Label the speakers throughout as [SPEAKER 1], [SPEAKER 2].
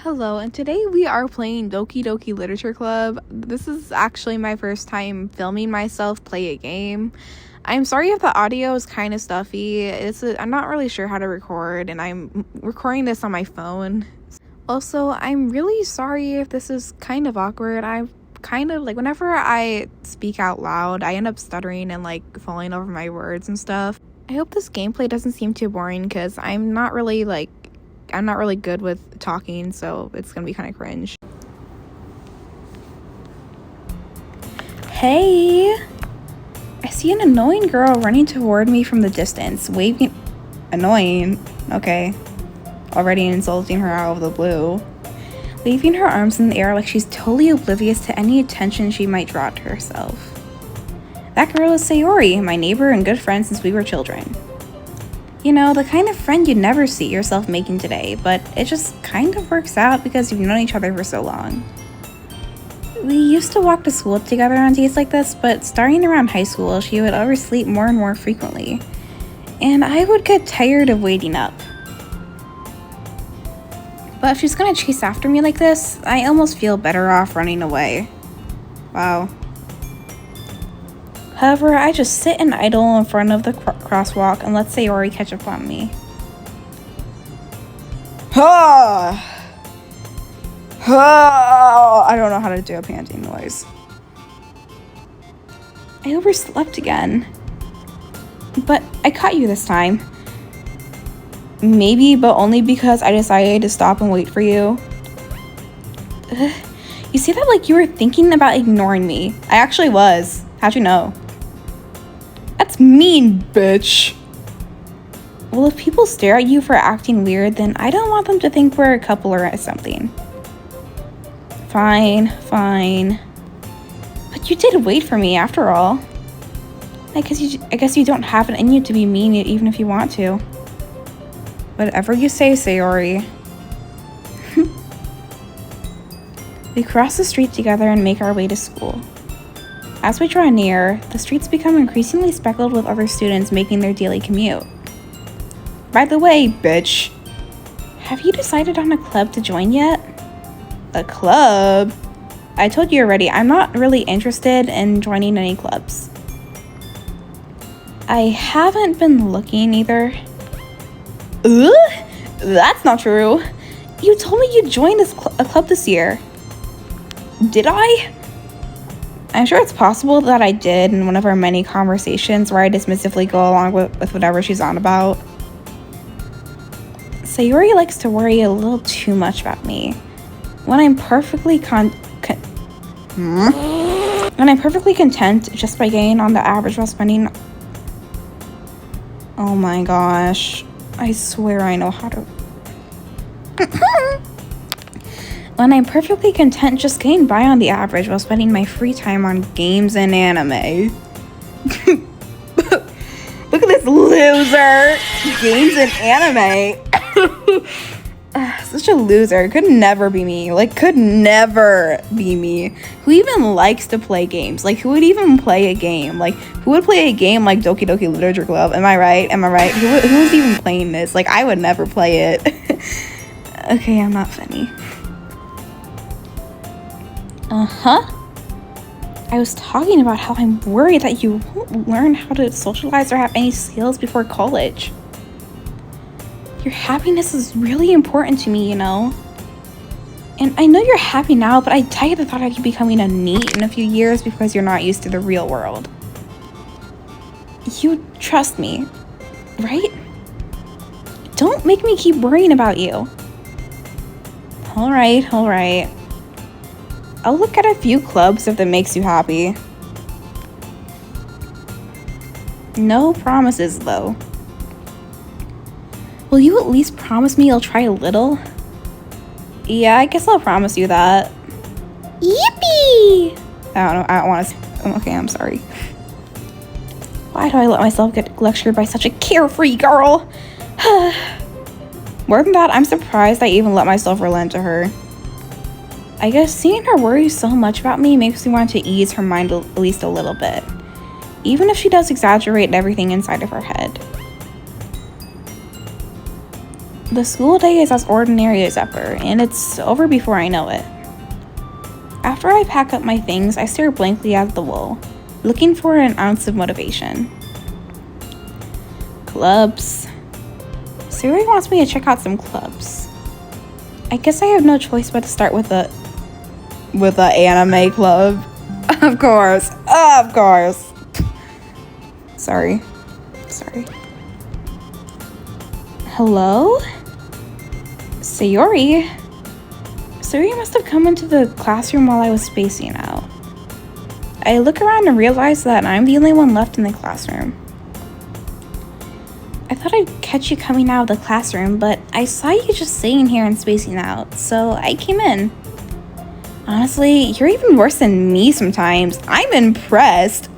[SPEAKER 1] Hello, and today we are playing Doki Doki Literature Club. This is actually my first time filming myself play a game. I'm sorry if the audio is kind of stuffy. I'm not really sure how to record, and I'm recording this on my phone. Also, I'm really sorry if this is kind of awkward. I'm kind of whenever I speak out loud, I end up stuttering and falling over my words and stuff. I hope this gameplay doesn't seem too boring because I'm not really good with talking, so it's gonna be kind of cringe. Hey! I see an annoying girl running toward me from the distance, waving... Annoying? Okay. Already insulting her out of the blue. Waving her arms in the air like she's totally oblivious to any attention she might draw to herself. That girl is Sayori, my neighbor and good friend since we were children. You know, the kind of friend you'd never see yourself making today, but it just kind of works out because you've known each other for so long. We used to walk to school together on days like this, but starting around high school, she would oversleep more and more frequently, and I would get tired of waiting up. But if she's gonna chase after me like this, I almost feel better off running away. Wow. However, I just sit and idle in front of the crosswalk and let Sayori catch up on me. I don't know how to do a panting noise. I overslept again. But I caught you this time. Maybe, but only because I decided to stop and wait for you. You say that like you were thinking about ignoring me. I actually was. How'd you know? That's mean, bitch. Well, if people stare at you for acting weird, then I don't want them to think we're a couple or something. Fine. But you did wait for me after all. I guess you don't have it in you to be mean even if you want to. Whatever you say, Sayori. We cross the street together and make our way to school. As we draw near, the streets become increasingly speckled with other students making their daily commute. By the way, bitch, have you decided on a club to join yet? A club? I told you already, I'm not really interested in joining any clubs. I haven't been looking either. That's not true. You told me you joined a club this year. Did I? I'm sure it's possible that I did in one of our many conversations where I dismissively go along with whatever she's on about. Sayori likes to worry a little too much about me. When I'm perfectly content just by getting on the average while spending... Oh my gosh. I swear I know how to... When I'm perfectly content just getting by on the average while spending my free time on games and anime. Look at this loser! Games and anime. Such a loser. Could never be me. Could never be me. Who even likes to play games? Who would even play a game? Who would play a game like Doki Doki Literature Club? Am I right? Who's even playing this? I would never play it. Okay, I'm not funny. I was talking about how I'm worried that you won't learn how to socialize or have any skills before college. Your happiness is really important to me, you know? And I know you're happy now, but I die at the thought of you becoming a NEET in a few years because you're not used to the real world. You trust me, right? Don't make me keep worrying about you. All right. I'll look at a few clubs if that makes you happy. No promises, though. Will you at least promise me you'll try a little? Yeah, I guess I'll promise you that. Yippee! I don't want to... Okay, I'm sorry. Why do I let myself get lectured by such a carefree girl? More than that, I'm surprised I even let myself relent to her. I guess seeing her worry so much about me makes me want to ease her mind at least a little bit, even if she does exaggerate everything inside of her head. The school day is as ordinary as ever, and it's over before I know it. After I pack up my things, I stare blankly at the wall, looking for an ounce of motivation. Clubs. Sayori wants me to check out some clubs. I guess I have no choice but to start with the anime club. Of course. Sorry. Hello? Sayori must have come into the classroom while I was spacing out. I look around and realize that I'm the only one left in the classroom. I thought I'd catch you coming out of the classroom, but I saw you just sitting here and spacing out, so I came in. Honestly, you're even worse than me sometimes. I'm impressed.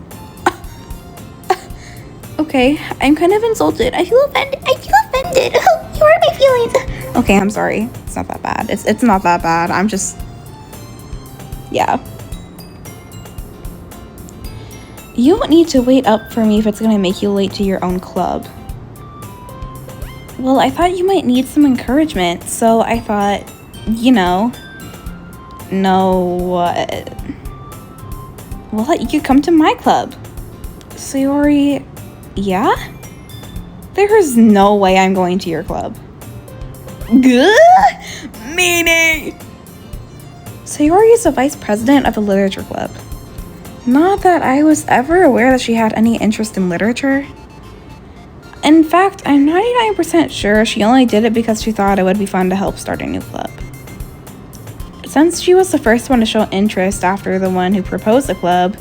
[SPEAKER 1] Okay, I'm kind of insulted. I feel offended. You hurt my feelings. Okay, I'm sorry. It's not that bad. It's not that bad. I'm just... Yeah. You don't need to wait up for me if it's gonna make you late to your own club. Well, I thought you might need some encouragement, so I thought, well, you could come to my club. Sayori, yeah? There's no way I'm going to your club. Meaning? Sayori is the vice president of the literature club. Not that I was ever aware that she had any interest in literature. In fact, I'm 99% sure she only did it because she thought it would be fun to help start a new club. Since she was the first one to show interest after the one who proposed the club,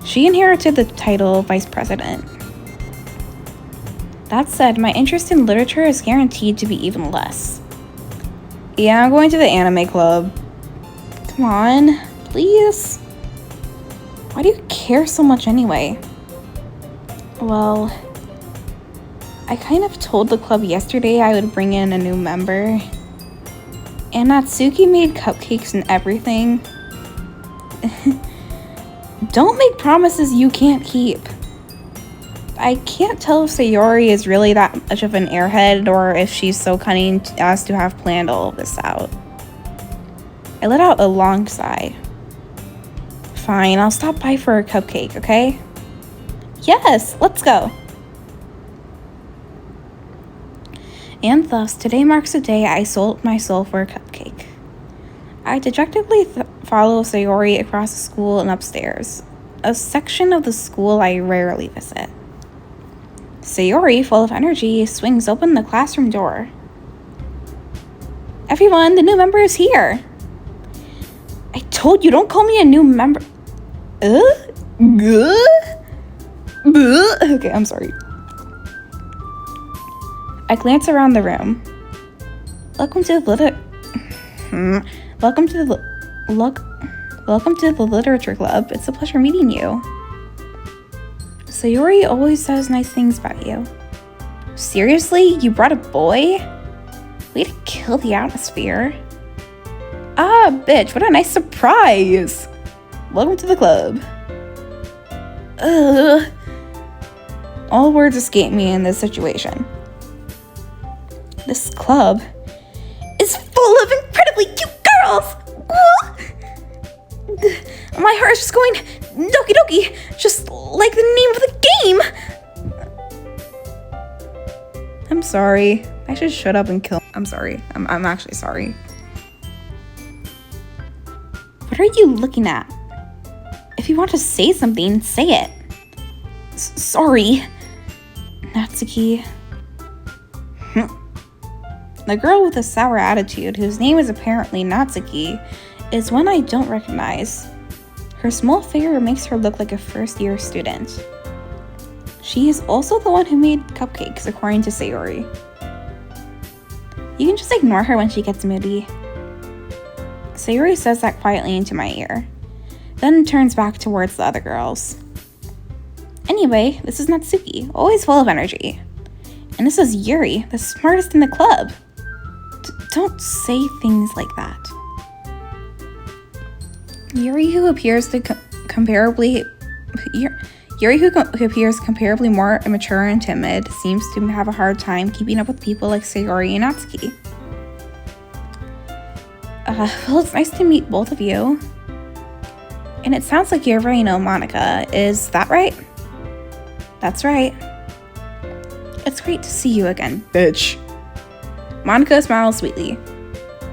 [SPEAKER 1] she inherited the title vice president. That said, my interest in literature is guaranteed to be even less. Yeah, I'm going to the anime club. Come on, please. Why do you care so much anyway? Well, I kind of told the club yesterday I would bring in a new member. And Natsuki made cupcakes and everything. Don't make promises you can't keep. I can't tell if Sayori is really that much of an airhead or if she's so cunning as to have planned all of this out. I let out a long sigh. Fine, I'll stop by for a cupcake, okay? Yes, let's go. And thus, today marks the day I sold my soul for a cupcake. I dejectedly follow Sayori across the school and upstairs, a section of the school I rarely visit. Sayori, full of energy, swings open the classroom door. Everyone, the new member is here. I told you, don't call me a new member. Okay, I'm sorry. I glance around the room. Welcome to the literature club. It's a pleasure meeting you. Sayori always says nice things about you. Seriously? You brought a boy? Way to kill the atmosphere. Ah, bitch, what a nice surprise. Welcome to the club. All words escape me in this situation. This club is full of incredibly cute girls! My heart is just going doki doki, just like the name of the game! I'm sorry. I should shut up and kill. I'm sorry. I'm actually sorry. What are you looking at? If you want to say something, say it. Sorry. Natsuki. The girl with a sour attitude, whose name is apparently Natsuki, is one I don't recognize. Her small figure makes her look like a first-year student. She is also the one who made cupcakes, according to Sayori. You can just ignore her when she gets moody. Sayori says that quietly into my ear, then turns back towards the other girls. Anyway, this is Natsuki, always full of energy. And this is Yuri, the smartest in the club. Don't say things like that. Yuri, who appears comparably more immature and timid, seems to have a hard time keeping up with people like Sayori and Natsuki. Well, it's nice to meet both of you. And it sounds like you already know Monica. Is that right? That's right. It's great to see you again, bitch. Monica smiles sweetly.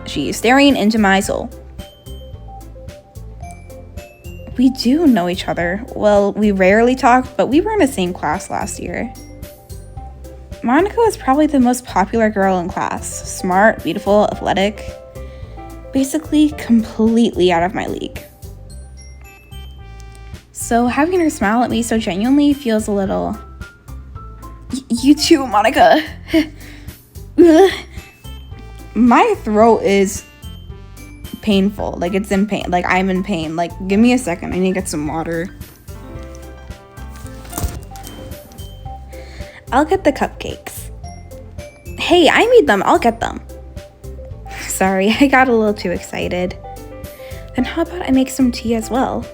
[SPEAKER 1] She's staring into my soul. We do know each other. Well, we rarely talk, but we were in the same class last year. Monica was probably the most popular girl in class. Smart, beautiful, athletic. Basically, completely out of my league. So having her smile at me so genuinely feels a little... You too, Monica. My throat is painful. Like, it's in pain. Like, I'm in pain. Like, give me a second. I need to get some water. I'll get the cupcakes. Hey, I made them. I'll get them. Sorry, I got a little too excited. Then how about I make some tea as well?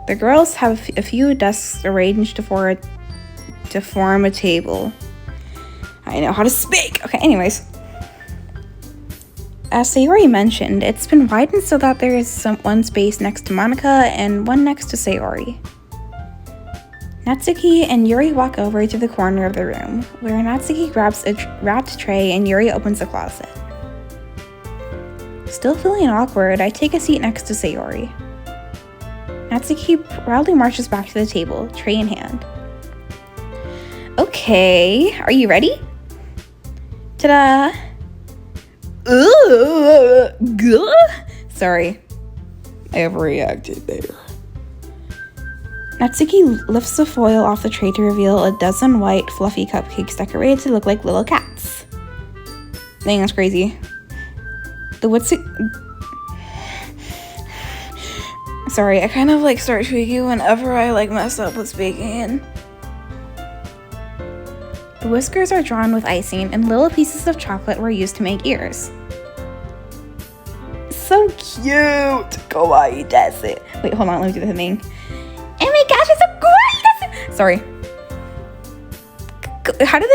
[SPEAKER 1] The girls have a few desks arranged to form a table. I know how to speak. Okay, anyways. As Sayori mentioned, it's been widened so that there is one space next to Monica and one next to Sayori. Natsuki and Yuri walk over to the corner of the room, where Natsuki grabs a wrapped tray and Yuri opens the closet. Still feeling awkward, I take a seat next to Sayori. Natsuki proudly marches back to the table, tray in hand. Okay, are you ready? Ta-da! Sorry, I overreacted there. Natsuki lifts the foil off the tray to reveal a dozen white, fluffy cupcakes decorated to look like little cats. Dang, that's crazy. Sorry, I kind of like start tweaking whenever I like mess up with speaking. The whiskers are drawn with icing and little pieces of chocolate were used to make ears. So cute! Kawaii desu. Wait, hold on, let me do the thing. Oh my gosh, it's so kawaii desu! Sorry. How do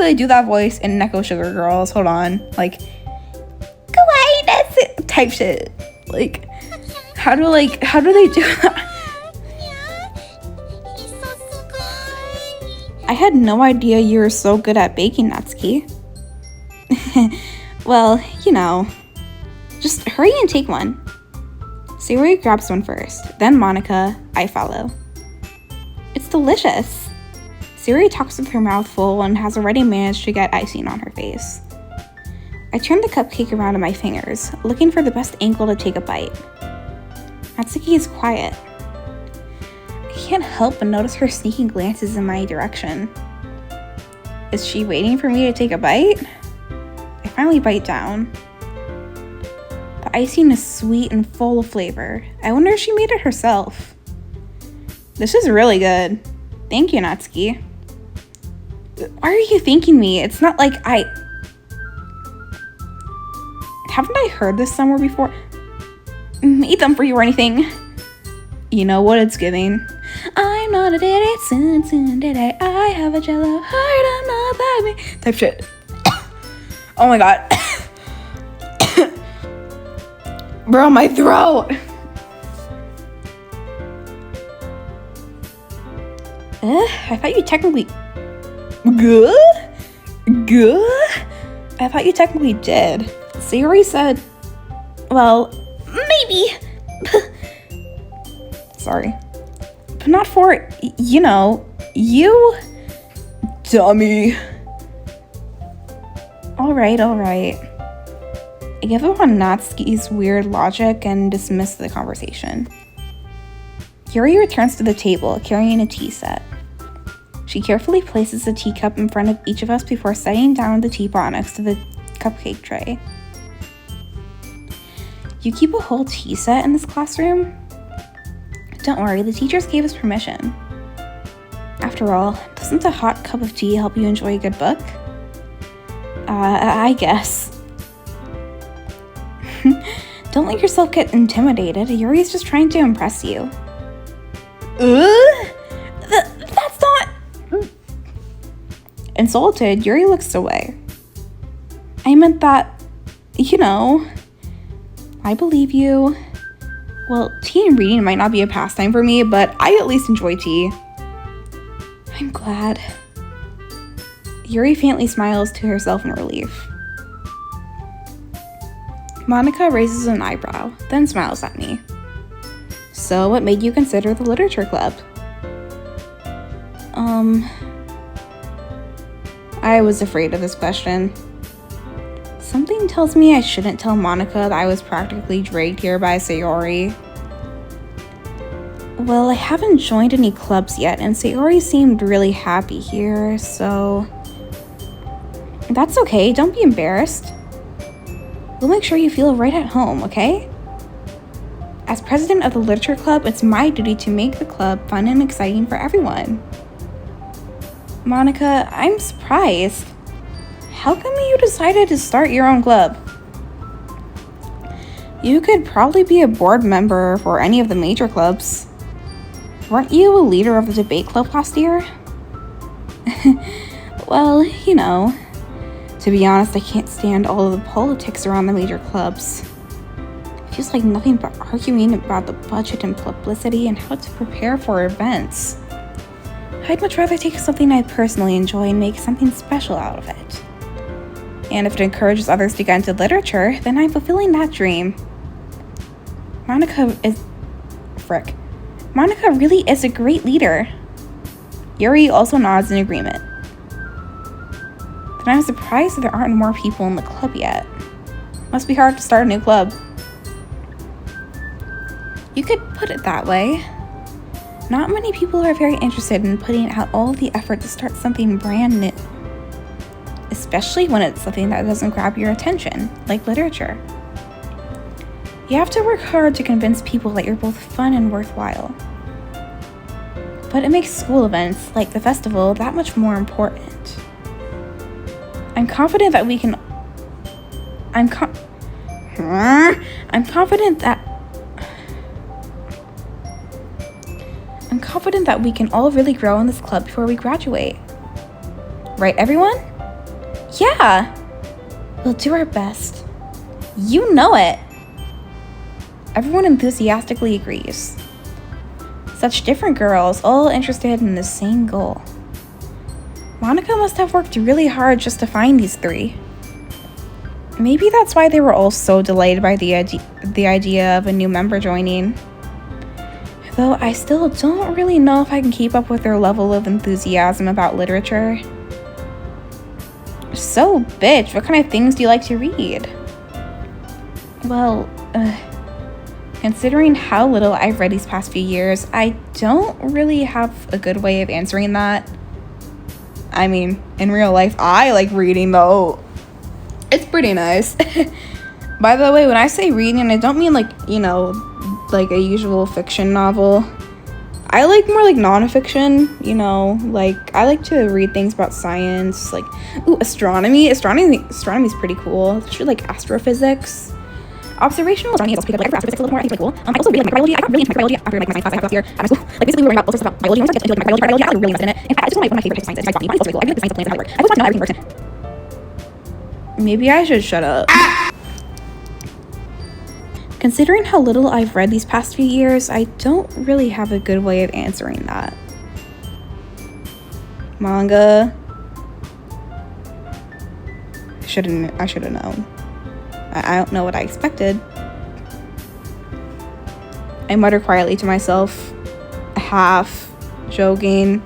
[SPEAKER 1] they do that voice in Neko Sugar Girls? Hold on. Like, kawaii desu type shit. Like, how do they do that? I had no idea you were so good at baking, Natsuki. Well, you know. Just hurry and take one. Sayori grabs one first, then Monica, I follow. It's delicious. Sayori talks with her mouth full and has already managed to get icing on her face. I turn the cupcake around in my fingers, looking for the best angle to take a bite. Natsuki is quiet. I can't help but notice her sneaking glances in my direction. Is she waiting for me to take a bite? I finally bite down. The icing is sweet and full of flavor. I wonder if she made it herself. This is really good. Thank you, Natsuki. Why are you thanking me? It's not like haven't I heard this somewhere before? Made them for you or anything. You know what it's giving. I'm not a daddy, soon daddy. I have a jello heart, I'm not that me. Type shit. Oh my god. Bro, my throat. I thought you technically... Good? I thought you technically did. Sayori said... Well, maybe. Sorry. But not for, you know, you... Dummy. Alright. I give up on Natsuki's weird logic and dismiss the conversation. Yuri returns to the table, carrying a tea set. She carefully places a teacup in front of each of us before setting down the teapot next to the cupcake tray. You keep a whole tea set in this classroom? Don't worry, the teachers gave us permission. After all, doesn't a hot cup of tea help you enjoy a good book? I guess. Don't let yourself get intimidated. Yuri's just trying to impress you. That's not... Insulted, Yuri looks away. I meant that, you know... I believe you. Well, tea and reading might not be a pastime for me, but I at least enjoy tea. I'm glad. Yuri faintly smiles to herself in relief. Monica raises an eyebrow, then smiles at me. So, what made you consider the literature club? I was afraid of this question. Something tells me I shouldn't tell Monica that I was practically dragged here by Sayori. Well, I haven't joined any clubs yet, and Sayori seemed really happy here, so... That's okay, don't be embarrassed. We'll make sure you feel right at home, okay? As president of the literature club, it's my duty to make the club fun and exciting for everyone. Monica, I'm surprised. How come you decided to start your own club? You could probably be a board member for any of the major clubs. Weren't you a leader of the debate club last year? Well, you know. To be honest, I can't stand all of the politics around the major clubs. It feels like nothing but arguing about the budget and publicity and how to prepare for events. I'd much rather take something I personally enjoy and make something special out of it. And if it encourages others to get into literature, then I'm fulfilling that dream. Monica really is a great leader. Yuri also nods in agreement. Then I'm surprised that there aren't more people in the club yet. Must be hard to start a new club. You could put it that way. Not many people are very interested in putting out all the effort to start something brand new. Especially when it's something that doesn't grab your attention, like literature. You have to work hard to convince people that you're both fun and worthwhile. But it makes school events, like the festival, that much more important. I'm confident that we can... I'm confident that we can all really grow in this club before we graduate. Right, everyone? Yeah! We'll do our best. You know it! Everyone enthusiastically agrees. Such different girls, all interested in the same goal. Monica must have worked really hard just to find these three. Maybe that's why they were all so delighted by the idea of a new member joining. Though I still don't really know if I can keep up with their level of enthusiasm about literature. So, bitch, what kind of things do you like to read? Well, considering how little I've read these past few years, I don't really have a good way of answering that. I mean, in real life, I like reading, though. It's pretty nice. By the way, when I say reading, I don't mean like, you know, like a usual fiction novel. I like more like nonfiction, you know, like I like to read things about science, like, ooh, astronomy. Astronomy's pretty cool, especially like astrophysics. Observational astronomy is also pretty good, like astrophysics a little more, I think it's pretty cool. I also really like microbiology. I got really into microbiology after like my science class I had last year at my school. Like basically we were learning about all sorts of biology, and once I get into like microbiology, I got really invested in it. In fact, it's one of my favorite types of science. It's botany. Botany's also really cool. I really like the science of plants and how they work. I always want to know how everything works. Maybe I should shut up. Considering how little I've read these past few years, I don't really have a good way of answering that. Manga. I should have known. I don't know what I expected. I mutter quietly to myself, half joking.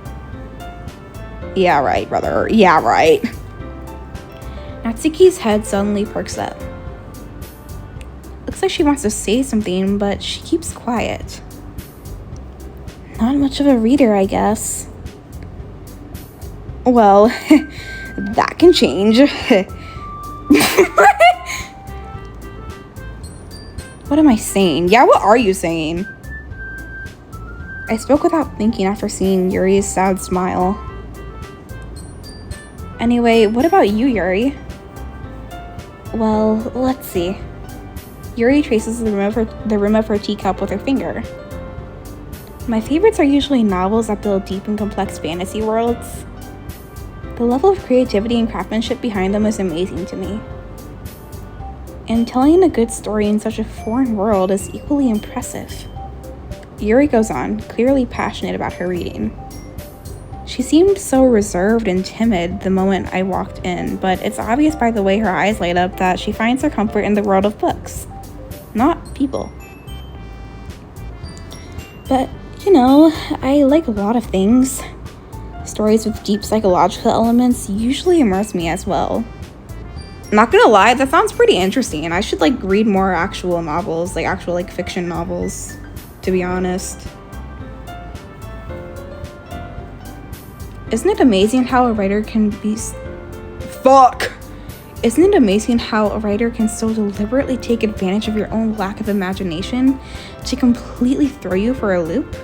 [SPEAKER 1] Yeah, right, brother. Yeah, right. Natsuki's head suddenly perks up. Looks like she wants to say something, but she keeps quiet. Not much of a reader, I guess. Well, that can change. What am I saying? Yeah, what are you saying? I spoke without thinking after seeing Yuri's sad smile. Anyway, what about you, Yuri? Well, let's see. Yuri traces the rim of her teacup with her finger. My favorites are usually novels that build deep and complex fantasy worlds. The level of creativity and craftsmanship behind them is amazing to me. And telling a good story in such a foreign world is equally impressive. Yuri goes on, clearly passionate about her reading. She seemed so reserved and timid the moment I walked in, but it's obvious by the way her eyes light up that she finds her comfort in the world of books, not people. But, I like a lot of things. Stories with deep psychological elements usually immerse me as well. Not gonna lie, that sounds pretty interesting, and I should read more actual novels, actual fiction novels, to be honest. Isn't it amazing how a writer can be... Isn't it amazing how a writer can so deliberately take advantage of your own lack of imagination to completely throw you for a loop?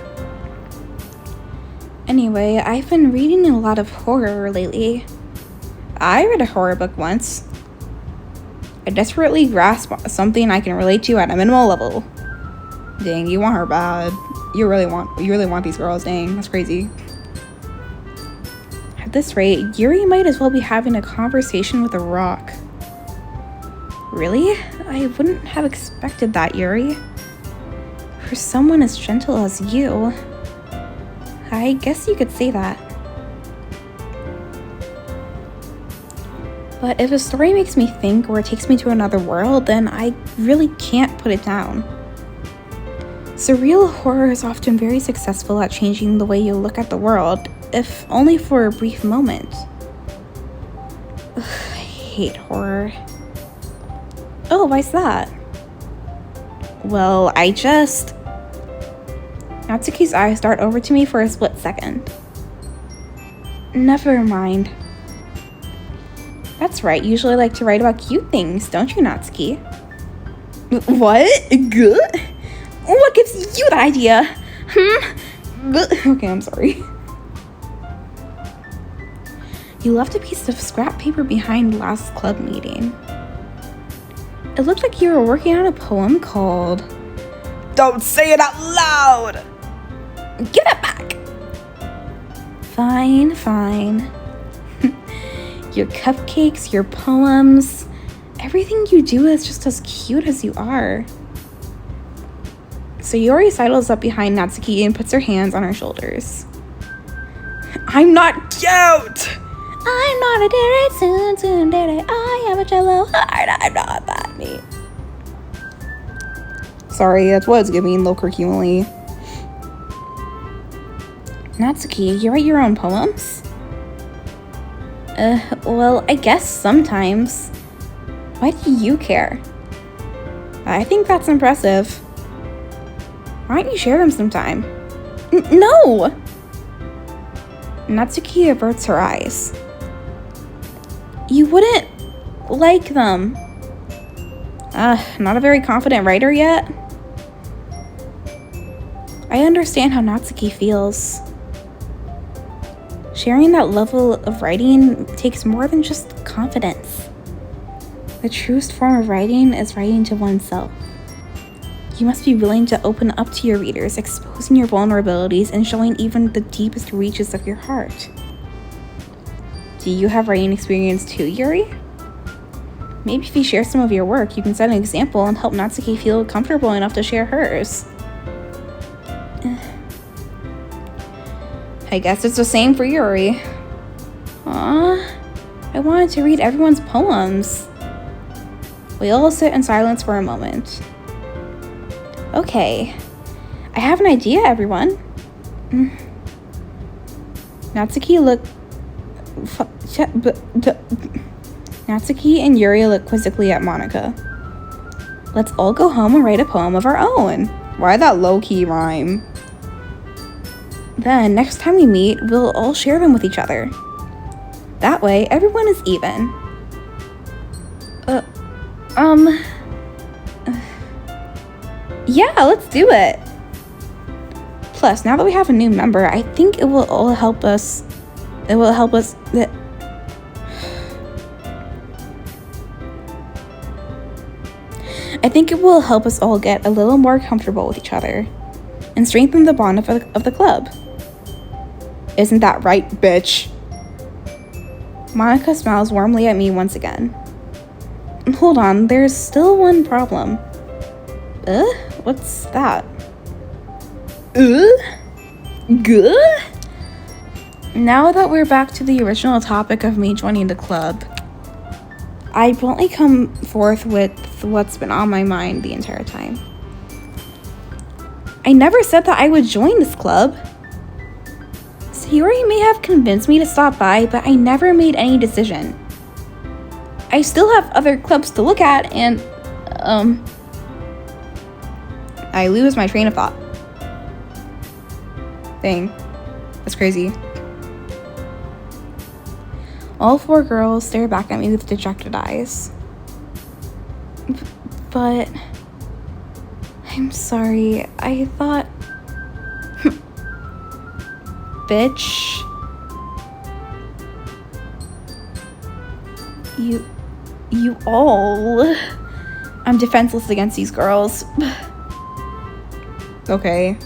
[SPEAKER 1] Anyway, I've been reading a lot of horror lately. I read a horror book once. I desperately grasp something I can relate to at a minimal level. Dang, you want her bad. You really want these girls, dang, that's crazy. At this rate, Yuri might as well be having a conversation with a rock. Really? I wouldn't have expected that, Yuri. For someone as gentle as you. I guess you could say that. But if a story makes me think or takes me to another world, then I really can't put it down. Surreal horror is often very successful at changing the way you look at the world, if only for a brief moment. Ugh, I hate horror. Oh, why's that? Well, Natsuki's eyes dart over to me for a split second. Never mind. That's right, you usually like to write about cute things, don't you, Natsuki? What? Good? What gives you that idea? Okay, I'm sorry. You left a piece of scrap paper behind last club meeting. It looked like you were working on a poem called... Don't say it out loud! Give it back! Fine. Your cupcakes, your poems, everything you do is just as cute as you are. So Yuri sidles up behind Natsuki and puts her hands on her shoulders. I'm not cute! I'm not a dairy, soon dairy. I have a cello heart, I'm not that neat. Sorry, that's what it's giving, low curriculumly. Natsuki, you write your own poems? Well, I guess sometimes. Why do you care? I think that's impressive. Why don't you share them sometime? No! Natsuki averts her eyes. You wouldn't like them. Not a very confident writer yet? I understand how Natsuki feels. Sharing that level of writing takes more than just confidence. The truest form of writing is writing to oneself. You must be willing to open up to your readers, exposing your vulnerabilities and showing even the deepest reaches of your heart. Do you have writing experience too, Yuri? Maybe if you share some of your work, you can set an example and help Natsuki feel comfortable enough to share hers. I guess it's the same for Yuri. Aw, I wanted to read everyone's poems. We all sit in silence for a moment. Okay, I have an idea, everyone. Natsuki and Yuri look quizzically at Monica. Let's all go home and write a poem of our own. Why that low-key rhyme? Then, next time we meet, we'll all share them with each other. That way, everyone is even. Yeah, let's do it. Plus, now that we have a new member, I think it will all help us. I think it will help us all get a little more comfortable with each other and strengthen the bond of the club. Isn't that right, bitch? Monica smiles warmly at me once again. hold on, there's still one problem. What's that? Good? Now that we're back to the original topic of me joining the club, I bluntly come forth with what's been on my mind the entire time. I never said that I would join this club. Sayori may have convinced me to stop by, but I never made any decision. I still have other clubs to look at, and, I lose my train of thought. Dang. That's crazy. All four girls stare back at me with dejected eyes. But I'm sorry. I thought... Bitch. You all... I'm defenseless against these girls. Okay.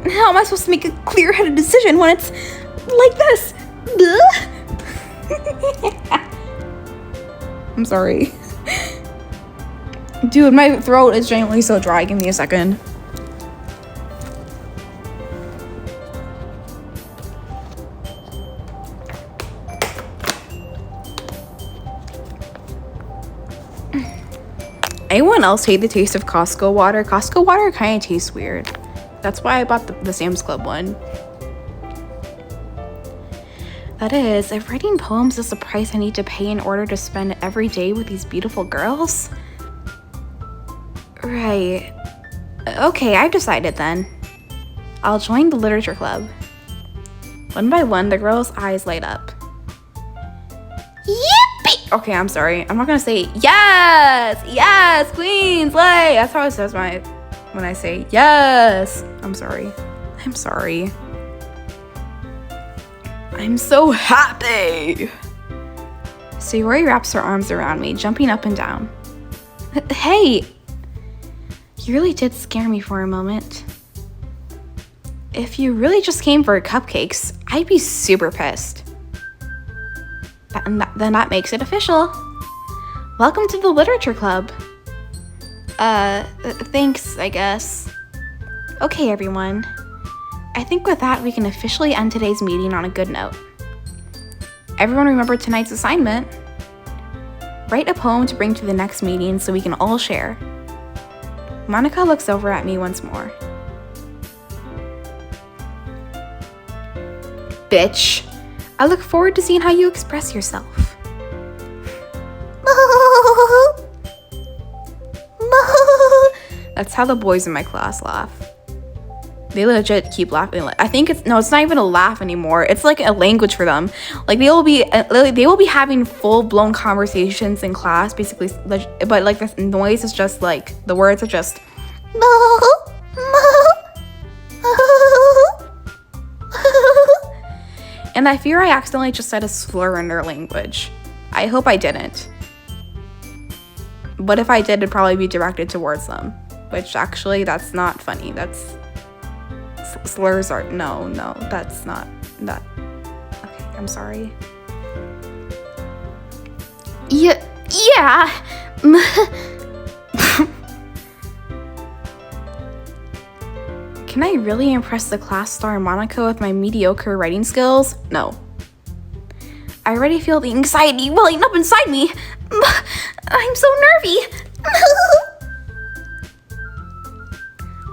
[SPEAKER 1] How am I supposed to make a clear-headed decision when it's like this? I'm sorry. Dude, my throat is genuinely so dry. Give me a second. Anyone else hate the taste of Costco water? Costco water kind of tastes weird. That's why I bought the Sam's Club one. That is, if writing poems is the price I need to pay in order to spend every day with these beautiful girls? Right. Okay, I've decided then. I'll join the literature club. One by one, the girls' eyes light up. Yippee! Okay, I'm sorry. I'm not gonna say yes! Yes, queen, slay! That's how it says when I say yes. I'm sorry. I'm sorry. I'm so happy! Sayori wraps her arms around me, jumping up and down. Hey! You really did scare me for a moment. If you really just came for cupcakes, I'd be super pissed. Then that makes it official. Welcome to the literature club. Thanks, I guess. Okay, everyone. I think with that, we can officially end today's meeting on a good note. Everyone remember tonight's assignment. Write a poem to bring to the next meeting so we can all share. Monica looks over at me once more. Bitch. I look forward to seeing how you express yourself. That's how the boys in my class laugh. They legit keep laughing. I think it's not even a laugh anymore. It's like a language for them. Like they will be having full-blown conversations in class, basically, but like this noise is just like, the words are just and I fear I accidentally just said a slur in their language. I hope I didn't. But if I did, it'd probably be directed towards them. Which actually, that's not funny. That's... Slurs are... No, that's not... That... Okay, I'm sorry. Yeah. Can I really impress the class star Monica with my mediocre writing skills? No. I already feel the anxiety welling up inside me. I'm so nervy.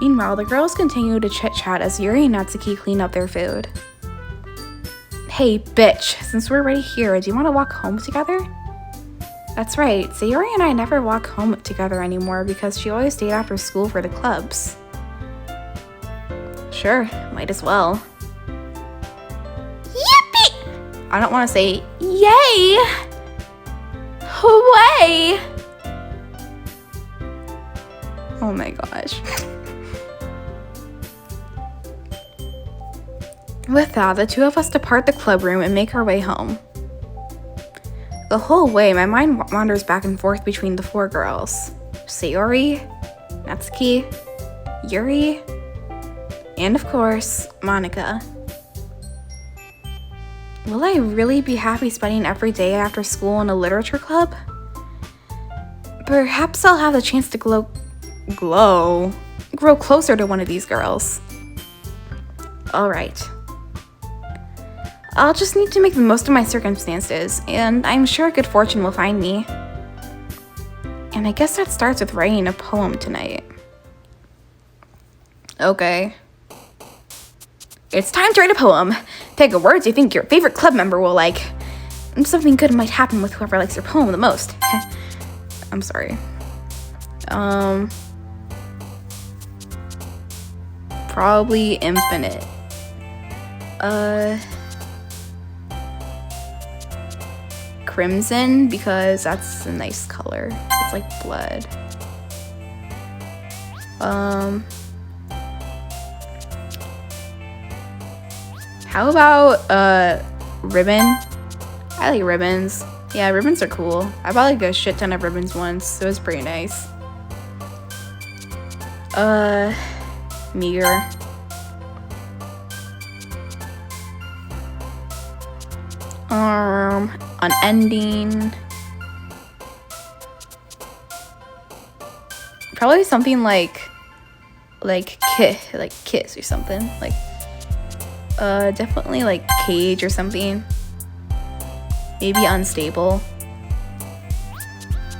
[SPEAKER 1] Meanwhile, the girls continue to chit-chat as Yuri and Natsuki clean up their food. Hey, bitch, since we're already here, do you want to walk home together? That's right, Sayori and I never walk home together anymore because she always stayed after school for the clubs. Sure, might as well. Yippee! I don't want to say, yay! Hooray! Oh my gosh. With that, the two of us depart the club room and make our way home. The whole way, my mind wanders back and forth between the four girls. Sayori, Natsuki, Yuri, and of course, Monica. Will I really be happy spending every day after school in a literature club? Perhaps I'll have the chance to grow closer to one of these girls. Alright. I'll just need to make the most of my circumstances, and I'm sure good fortune will find me. And I guess that starts with writing a poem tonight. Okay. It's time to write a poem. Pick a words you think your favorite club member will like. And something good might happen with whoever likes your poem the most. I'm sorry. Probably infinite. Crimson, because that's a nice color. It's like blood. How about ribbon? I like ribbons. Yeah, ribbons are cool. I bought like a shit ton of ribbons once. It was pretty nice. Meager. Unending. Probably something like kiss or something. Like definitely like cage or something. Maybe unstable.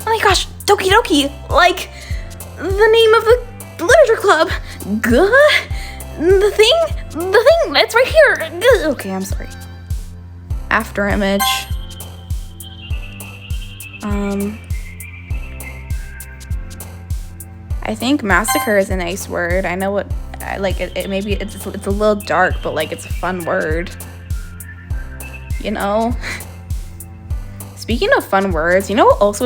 [SPEAKER 1] Oh my gosh, Doki Doki! Like the name of the literature club. The thing that's right here. Okay, I'm sorry. After image. I think massacre is a nice word. I know what I like it maybe it's a little dark, but like it's a fun word. You know? Speaking of fun words, you know what also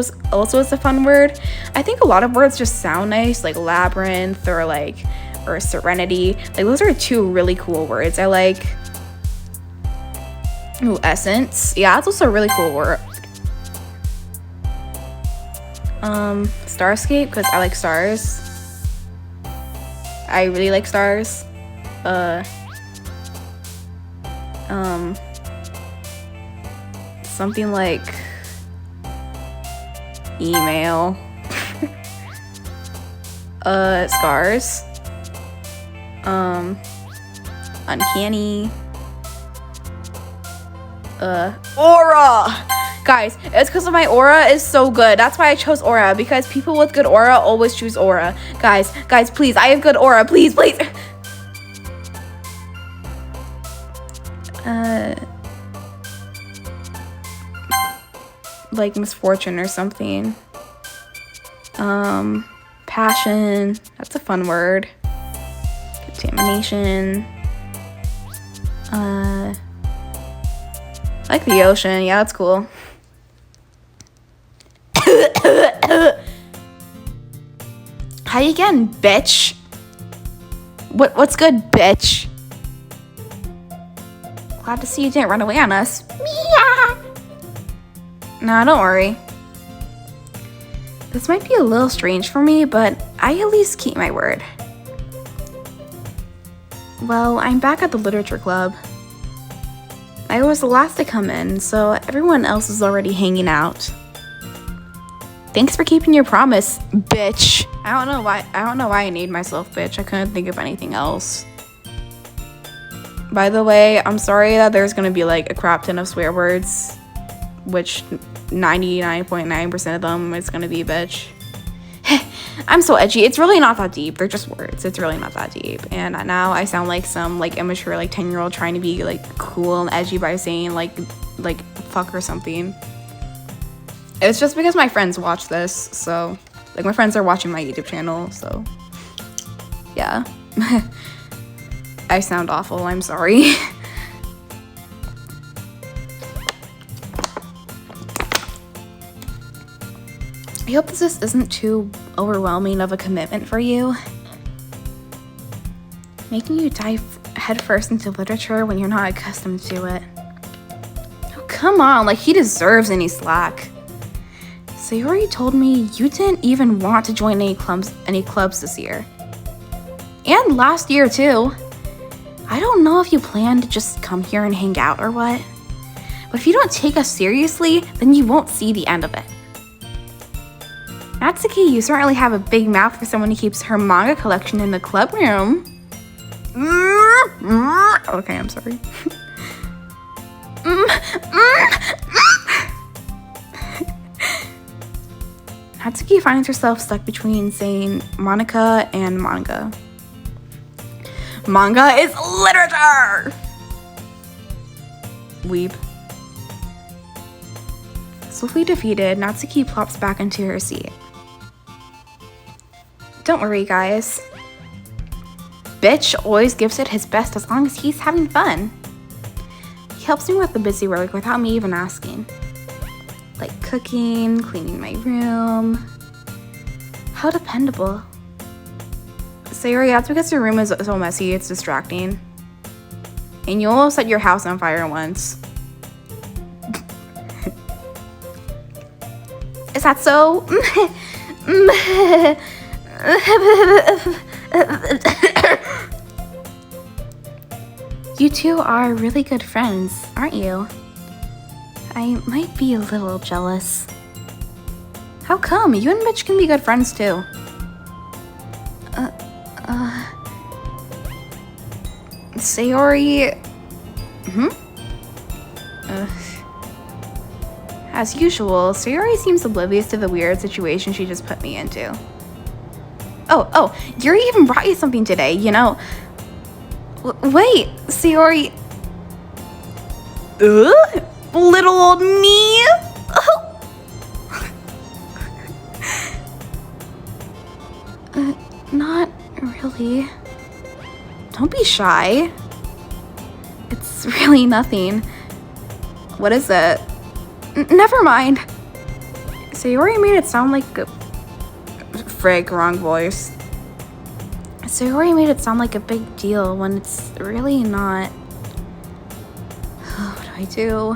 [SPEAKER 1] is a fun word? I think a lot of words just sound nice, like labyrinth or serenity. Like those are two really cool words I like. Ooh, essence. Yeah, that's also a really cool word. Starscape, because I like stars. I really like stars. Something like email. Scars. Uncanny. Aura! Guys, it's because my aura is so good. That's why I chose aura, because people with good aura always choose aura. Guys, please, I have good aura. Please. Like misfortune or something. Passion. That's a fun word. Contamination. I like the ocean. Yeah, that's cool. Hi again, bitch. What's good, bitch? Glad to see you didn't run away on us. Meow. Nah, don't worry. This might be a little strange for me, but I at least keep my word. Well, I'm back at the literature club. I was the last to come in, so everyone else is already hanging out. Thanks for keeping your promise, bitch. I don't know why I named myself bitch. I couldn't think of anything else. By the way, I'm sorry that there's gonna be like a crap ton of swear words, which 99.9% of them is gonna be bitch. I'm so edgy. It's really not that deep. They're just words. It's really not that deep. And now I sound like some like immature like 10-year-old trying to be like cool and edgy by saying like fuck or something. It's just because my friends watch this, so like my friends are watching my YouTube channel, so yeah. I sound awful. I'm sorry. I hope this isn't too overwhelming of a commitment for you. Making you dive headfirst into literature when you're not accustomed to it. Oh, come on, like he deserves any slack. So you already told me you didn't even want to join any clubs this year. And last year too. I don't know if you plan to just come here and hang out or what. But if you don't take us seriously, then you won't see the end of it. Natsuki, you certainly have a big mouth for someone who keeps her manga collection in the club room. Okay, I'm sorry. Natsuki finds herself stuck between saying Monica and manga. Manga is literature! Weep. Swiftly defeated, Natsuki plops back into her seat. Don't worry, guys. Bitch always gives it his best as long as he's having fun. He helps me with the busy work without me even asking. Like cooking, cleaning my room. How dependable. Sayori, that's because your room is so messy, it's distracting. And you almost set your house on fire once. Is that so? You two are really good friends, aren't you? I might be a little jealous. How come? You and Mitch can be good friends too. Sayori... As usual, Sayori seems oblivious to the weird situation she just put me into. Oh, Yuri even brought you something today, you know. Wait, Sayori... Little old me? Not really. Don't be shy. It's really nothing. What is it? Never mind. Sayori made it sound like a... Frig, wrong voice. Sayori made it sound like a big deal when it's really not. What do I do?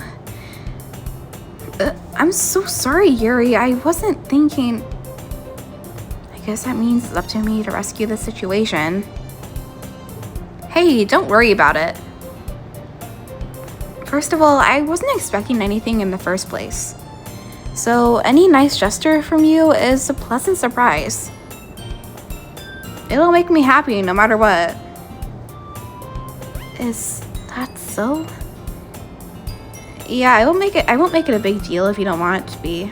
[SPEAKER 1] I'm so sorry, Yuri. I wasn't thinking... I guess that means it's up to me to rescue the situation. Hey, don't worry about it. First of all, I wasn't expecting anything in the first place. So any nice gesture from you is a pleasant surprise. It'll make me happy no matter what. Is that so? Yeah, I won't make it a big deal if you don't want it to be.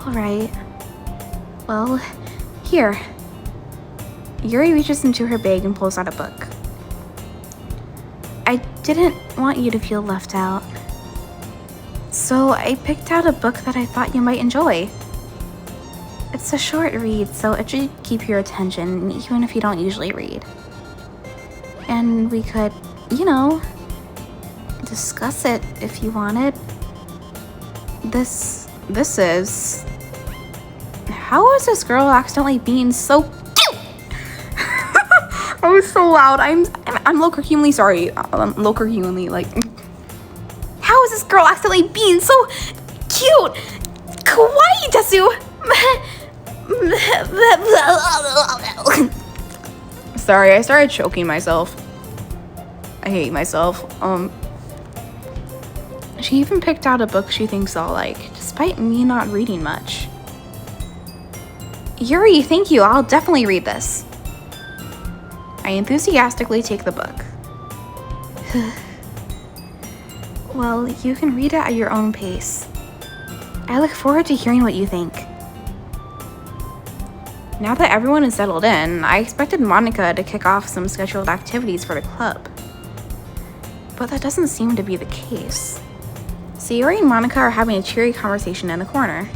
[SPEAKER 1] Alright. Well, here. Yuri reaches into her bag and pulls out a book. I didn't want you to feel left out. So I picked out a book that I thought you might enjoy. It's a short read, so it should keep your attention even if you don't usually read. And we could, you know, discuss it if you wanted. This is... How is this girl accidentally being so cute? I was so loud. I'm low-curcularly sorry. Low-curcularly, like... How is this girl accidentally being so cute? Kawaii desu! Sorry, I started choking myself. I hate myself. She even picked out a book she thinks I'll like, despite me not reading much. Yuri, thank you. I'll definitely read this. I enthusiastically take the book. Well, you can read it at your own pace. I look forward to hearing what you think. Now that everyone is settled in, I expected Monica to kick off some scheduled activities for the club. But that doesn't seem to be the case. Sayori and Monica are having a cheery conversation in the corner.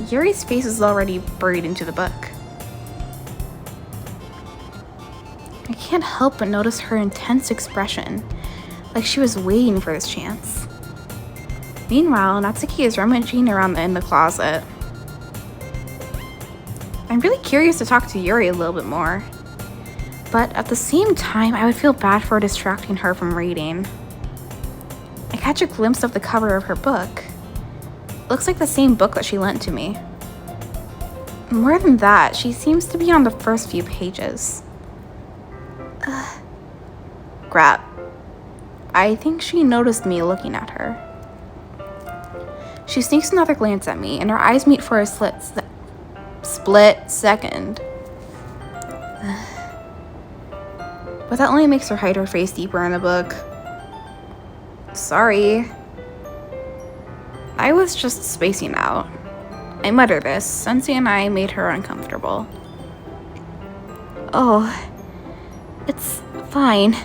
[SPEAKER 1] Yuri's face is already buried into the book. I can't help but notice her intense expression, like she was waiting for this chance. Meanwhile, Natsuki is rummaging around in the closet. I'm really curious to talk to Yuri a little bit more, but at the same time, I would feel bad for distracting her from reading. I catch a glimpse of the cover of her book. Looks like the same book that she lent to me. More than that, she seems to be on the first few pages. Crap. I think she noticed me looking at her. She sneaks another glance at me, and our eyes meet for a split second. But that only makes her hide her face deeper in the book. Sorry. I was just spacing out. I mutter this. Sensei and I made her uncomfortable. Oh, it's fine.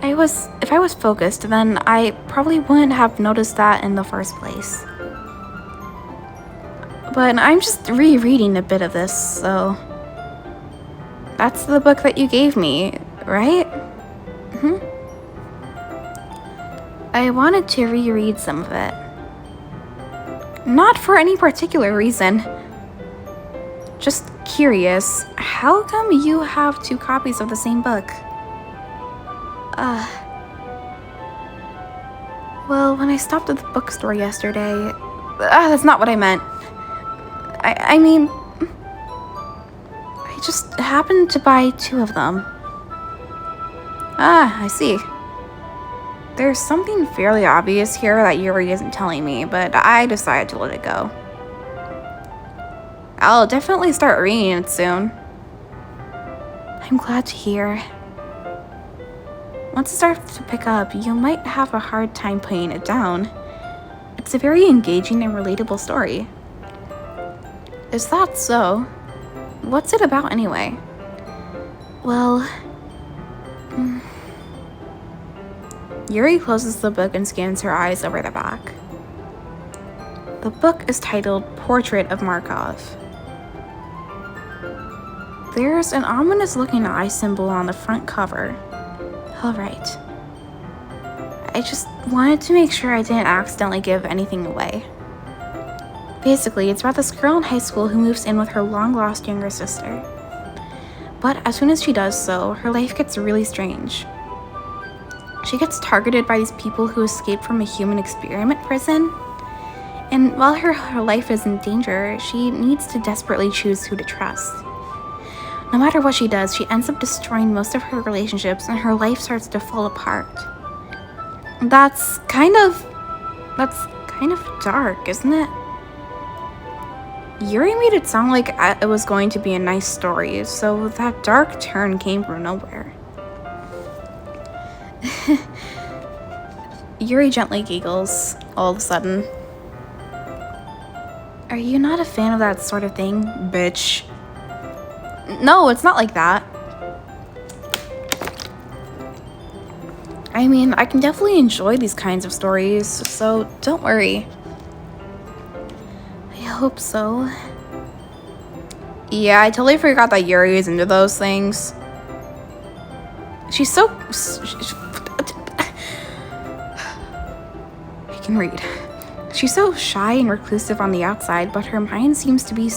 [SPEAKER 1] If I was focused, then I probably wouldn't have noticed that in the first place. But I'm just rereading a bit of this, so... That's the book that you gave me, right? I wanted to reread some of it. Not for any particular reason. Just curious, how come you have 2 copies of the same book? Well, when I stopped at the bookstore yesterday... that's not what I meant. I mean... I just happened to buy 2 of them. I see. There's something fairly obvious here that Yuri isn't telling me, but I decided to let it go. I'll definitely start reading it soon. I'm glad to hear. Once it starts to pick up, you might have a hard time putting it down. It's a very engaging and relatable story. Is that so? What's it about anyway? Well... Yuri closes the book and scans her eyes over the back. The book is titled Portrait of Markov. There's an ominous-looking eye symbol on the front cover. Alright. I just wanted to make sure I didn't accidentally give anything away. Basically, it's about this girl in high school who moves in with her long-lost younger sister. But as soon as she does so, her life gets really strange. She gets targeted by these people who escaped from a human experiment prison. And while her life is in danger, she needs to desperately choose who to trust. No matter what she does, she ends up destroying most of her relationships and her life starts to fall apart. That's kind of dark, isn't it? Yuri made it sound like it was going to be a nice story, so that dark turn came from nowhere. Yuri gently giggles, all of a sudden. Are you not a fan of that sort of thing, bitch? No, it's not like that. I mean, I can definitely enjoy these kinds of stories, so don't worry. I hope so. Yeah, I totally forgot that Yuri is into those things. She's so... I can read. She's so shy and reclusive on the outside, but her mind seems to be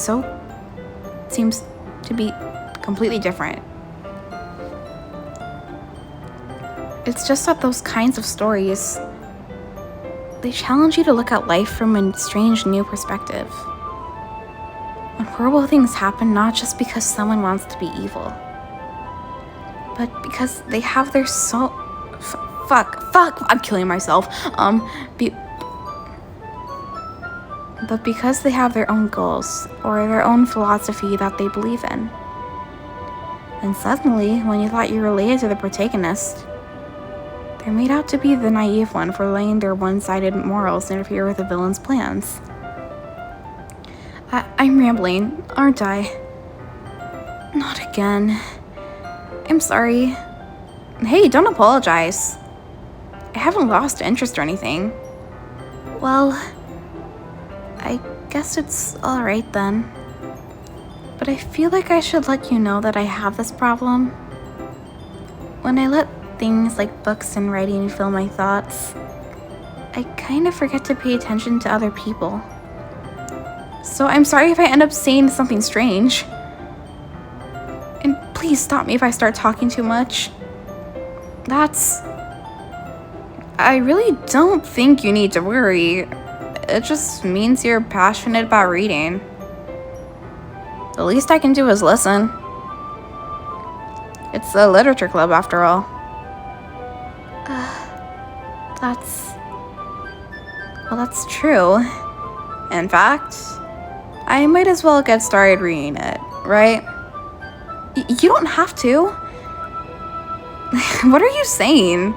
[SPEAKER 1] completely different. It's just that those kinds of stories, they challenge you to look at life from a strange new perspective. When horrible things happen, not just because someone wants to be evil, but because they have their soul. Fuck, I'm killing myself. But because they have their own goals or their own philosophy that they believe in. And suddenly, when you thought you related to the protagonist, they're made out to be the naive one for letting their one-sided morals interfere with the villain's plans. I'm rambling, aren't I? Not again. I'm sorry. Hey, don't apologize. I haven't lost interest or anything. Well, I guess it's alright then. But I feel like I should let you know that I have this problem. When I let things like books and writing fill my thoughts, I kind of forget to pay attention to other people. So I'm sorry if I end up saying something strange. And please stop me if I start talking too much. I really don't think you need to worry. It just means you're passionate about reading. The least I can do is listen. It's a literature club after all. That's true. In fact, I might as well get started reading it, right? You don't have to. What are you saying?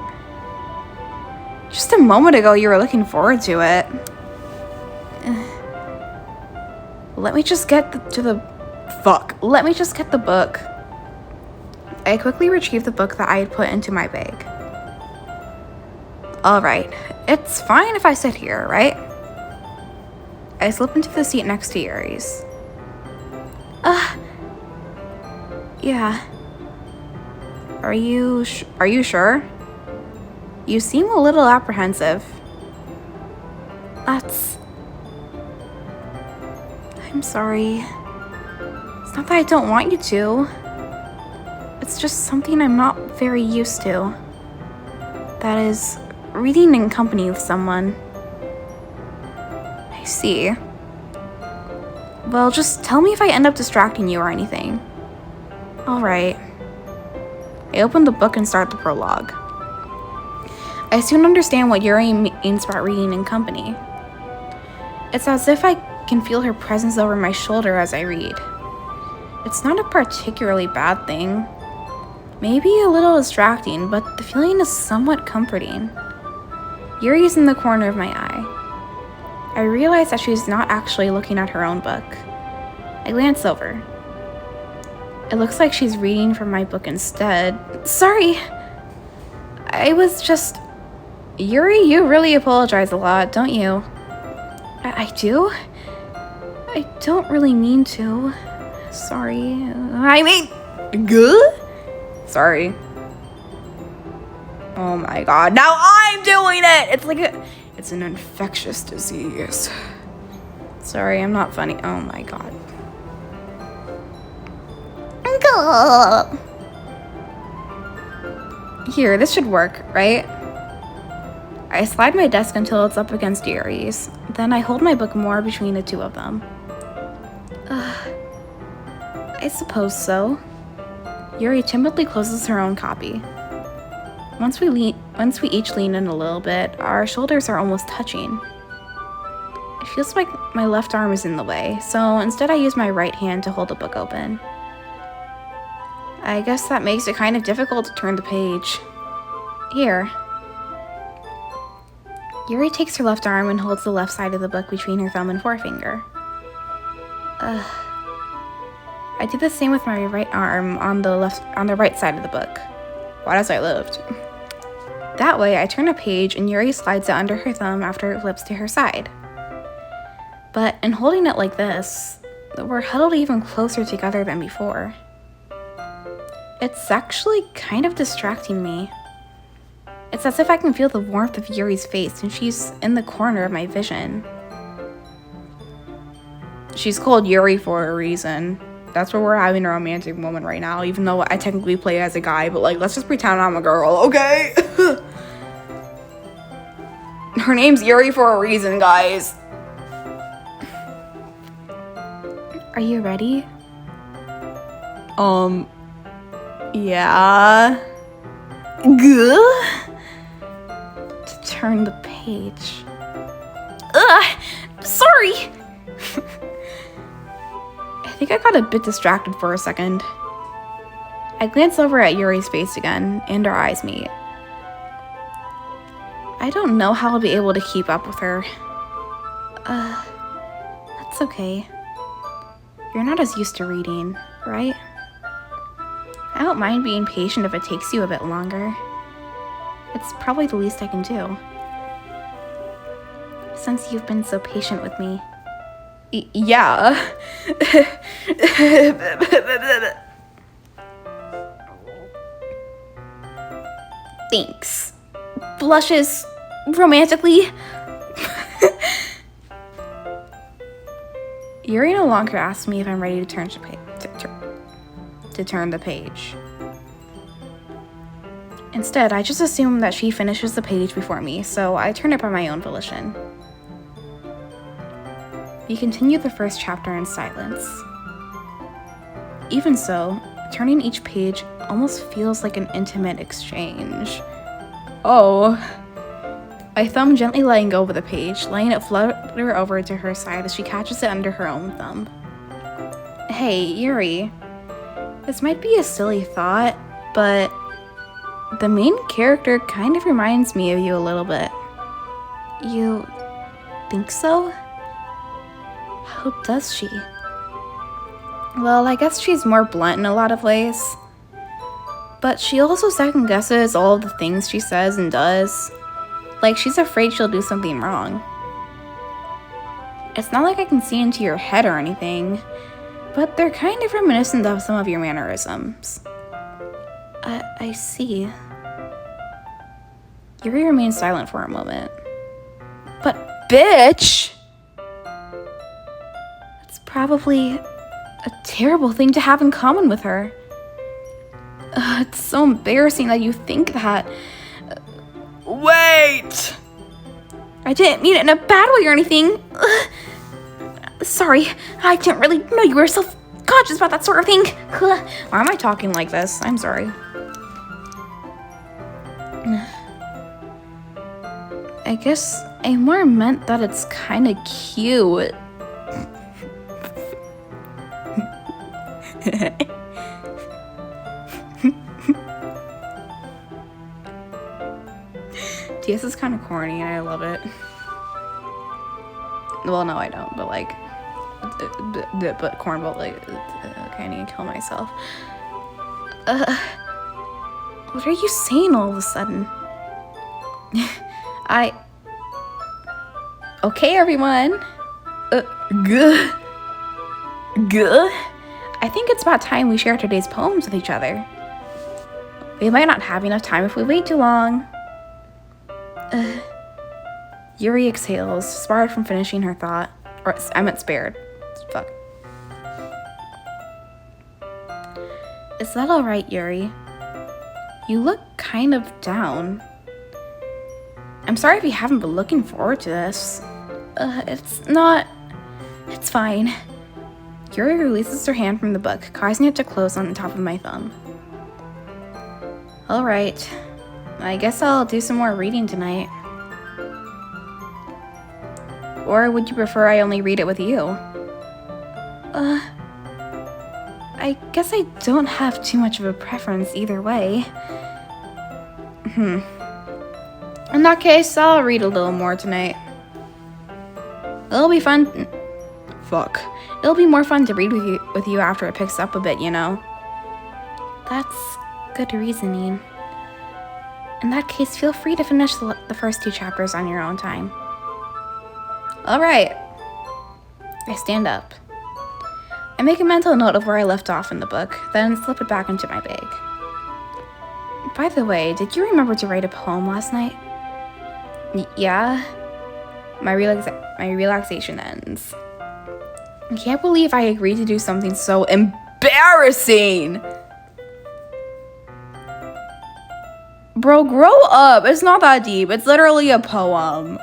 [SPEAKER 1] Just a moment ago, you were looking forward to it. Let me just get Let me just get the book. I quickly retrieved the book that I had put into my bag. Alright, it's fine if I sit here, right? I slip into the seat next to Yuri's. Yeah. Are you sure? You seem a little apprehensive. I'm sorry. It's not that I don't want you to. It's just something I'm not very used to. That is, reading in company with someone. I see. Well, just tell me if I end up distracting you or anything. Alright. I opened the book and started the prologue. I soon understand what Yuri means by reading in company. It's as if I can feel her presence over my shoulder as I read. It's not a particularly bad thing. Maybe a little distracting, but the feeling is somewhat comforting. Yuri is in the corner of my eye. I realize that she's not actually looking at her own book. I glance over. It looks like she's reading from my book instead. Sorry! I was just... Yuri, you really apologize a lot, don't you? I do? I don't really mean to. Sorry. I mean... Good? Sorry. Oh my god. Now I'm doing it! It's an infectious disease. Sorry, I'm not funny. Oh my god. Here, this should work, right? I slide my desk until it's up against Yuri's. Then I hold my book more between the two of them. I suppose so. Yuri timidly closes her own copy. Once we each lean in a little bit, our shoulders are almost touching. It feels like my left arm is in the way, so instead I use my right hand to hold the book open. I guess that makes it kind of difficult to turn the page. Here. Yuri takes her left arm and holds the left side of the book between her thumb and forefinger. I did the same with my right arm on the right side of the book. Why as I lived. That way, I turn a page and Yuri slides it under her thumb after it flips to her side. But in holding it like this, we're huddled even closer together than before. It's actually kind of distracting me. It's as if I can feel the warmth of Yuri's face and she's in the corner of my vision. She's called Yuri for a reason. That's where we're having a romantic moment right now, even though I technically play as a guy, but like, let's just pretend I'm a girl, okay? Her name's Yuri for a reason, guys. Are you ready? Yeah. Good. To turn the page. Sorry. I think I got a bit distracted for a second. I glance over at Yuri's face again, and our eyes meet. I don't know how I'll be able to keep up with her. That's okay. You're not as used to reading, right? I don't mind being patient if it takes you a bit longer. It's probably the least I can do. Since you've been so patient with me. Yeah. Thanks. Blushes romantically. Yuri no longer asks me if I'm ready to turn the page. Instead, I just assume that she finishes the page before me, so I turn it by my own volition. We continue the first chapter in silence. Even so, turning each page almost feels like an intimate exchange. Oh. I thumb gently letting go of the page, letting it flutter over to her side as she catches it under her own thumb. Hey, Yuri. This might be a silly thought, but the main character kind of reminds me of you a little bit. You think so? How does she? Well, I guess she's more blunt in a lot of ways. But she also second guesses all of the things she says and does. Like, she's afraid she'll do something wrong. It's not like I can see into your head or anything, but they're kind of reminiscent of some of your mannerisms. I see. Yuri remains silent for a moment. But bitch! That's probably a terrible thing to have in common with her. It's so embarrassing that you think that. Wait! I didn't mean it in a bad way or anything. Sorry, I didn't really know you were self-conscious about that sort of thing. Why am I talking like this? I'm sorry. I guess I more meant that it's kind of cute. DS is kind of corny and I love it. Well, no, I don't, but like, but cornball, like, okay, I need to kill myself. What are you saying all of a sudden? Okay, everyone. Good. I think it's about time we share today's poems with each other. We might not have enough time if we wait too long. Yuri exhales, sparred from finishing her thought. Or, I meant spared. Fuck. Is that alright, Yuri? You look kind of down. I'm sorry if you haven't been looking forward to this. It's not... It's fine. Yuri releases her hand from the book, causing it to close on the top of my thumb. Alright. I guess I'll do some more reading tonight. Or would you prefer I only read it with you? I guess I don't have too much of a preference either way. In that case, I'll read a little more tonight. It'll be fun. Fuck. It'll be more fun to read with you after it picks up a bit, you know? That's good reasoning. In that case, feel free to finish the first 2 chapters on your own time. Alright. I stand up. I make a mental note of where I left off in the book, then slip it back into my bag. By the way, did you remember to write a poem last night? Yeah? My relaxation ends. I can't believe I agreed to do something so embarrassing! Bro, grow up! It's not that deep. It's literally a poem.